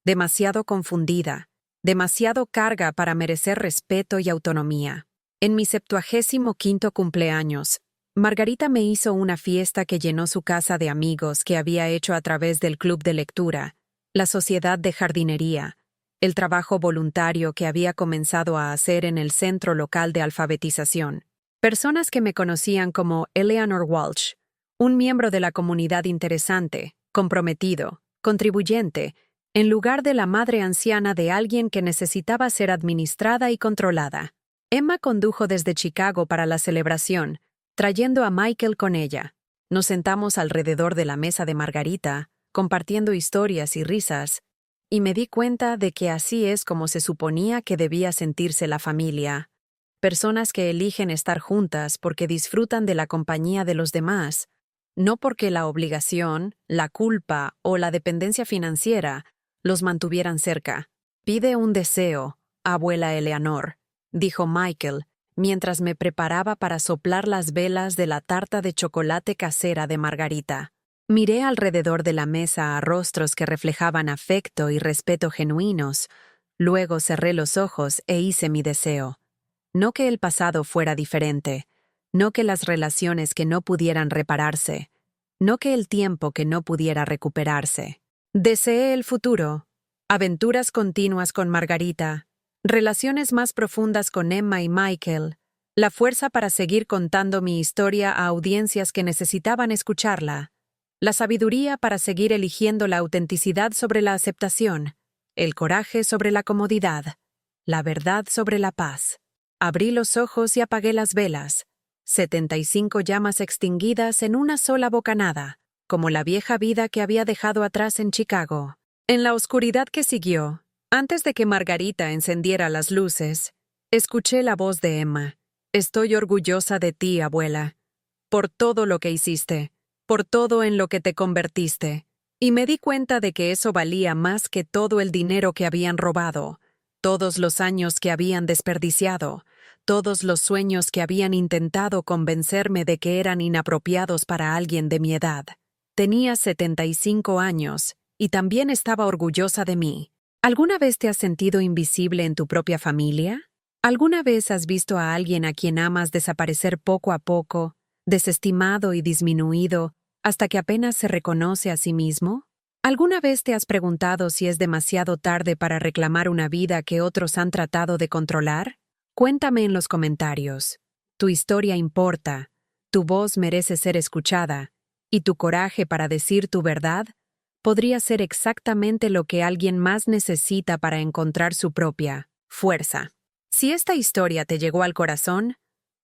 demasiado confundida, demasiado carga para merecer respeto y autonomía. En mi 75º cumpleaños, Margarita me hizo una fiesta que llenó su casa de amigos que había hecho a través del club de lectura, la sociedad de jardinería, el trabajo voluntario que había comenzado a hacer en el centro local de alfabetización. Personas que me conocían como Eleanor Walsh, un miembro de la comunidad interesante, comprometido, contribuyente, en lugar de la madre anciana de alguien que necesitaba ser administrada y controlada. Emma condujo desde Chicago para la celebración, trayendo a Michael con ella. Nos sentamos alrededor de la mesa de Margarita, compartiendo historias y risas, y me di cuenta de que así es como se suponía que debía sentirse la familia. Personas que eligen estar juntas porque disfrutan de la compañía de los demás, no porque la obligación, la culpa o la dependencia financiera los mantuvieran cerca. Pide un deseo, abuela Eleanor, dijo Michael, mientras me preparaba para soplar las velas de la tarta de chocolate casera de Margarita. Miré alrededor de la mesa a rostros que reflejaban afecto y respeto genuinos, luego cerré los ojos e hice mi deseo. No que el pasado fuera diferente, no que las relaciones que no pudieran repararse, no que el tiempo que no pudiera recuperarse. Deseé el futuro, aventuras continuas con Margarita, relaciones más profundas con Emma y Michael, la fuerza para seguir contando mi historia a audiencias que necesitaban escucharla, la sabiduría para seguir eligiendo la autenticidad sobre la aceptación, el coraje sobre la comodidad, la verdad sobre la paz. Abrí los ojos y apagué las velas, 75 llamas extinguidas en una sola bocanada, como la vieja vida que había dejado atrás en Chicago. En la oscuridad que siguió, antes de que Margarita encendiera las luces, escuché la voz de Emma. Estoy orgullosa de ti, abuela, por todo lo que hiciste, por todo en lo que te convertiste, y me di cuenta de que eso valía más que todo el dinero que habían robado, todos los años que habían desperdiciado, todos los sueños que habían intentado convencerme de que eran inapropiados para alguien de mi edad. Tenía 75 años, y también estaba orgullosa de mí. ¿Alguna vez te has sentido invisible en tu propia familia? ¿Alguna vez has visto a alguien a quien amas desaparecer poco a poco, desestimado y disminuido, hasta que apenas se reconoce a sí mismo? ¿Alguna vez te has preguntado si es demasiado tarde para reclamar una vida que otros han tratado de controlar? Cuéntame en los comentarios. Tu historia importa, tu voz merece ser escuchada, y tu coraje para decir tu verdad podría ser exactamente lo que alguien más necesita para encontrar su propia fuerza. Si esta historia te llegó al corazón,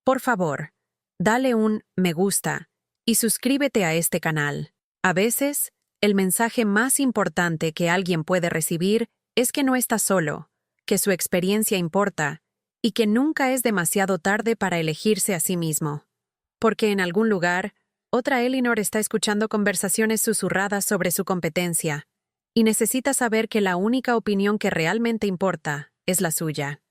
por favor, dale un me gusta y suscríbete a este canal. A veces, el mensaje más importante que alguien puede recibir es que no está solo, que su experiencia importa y que nunca es demasiado tarde para elegirse a sí mismo. Porque en algún lugar, otra Eleanor está escuchando conversaciones susurradas sobre su competencia y necesita saber que la única opinión que realmente importa es la suya.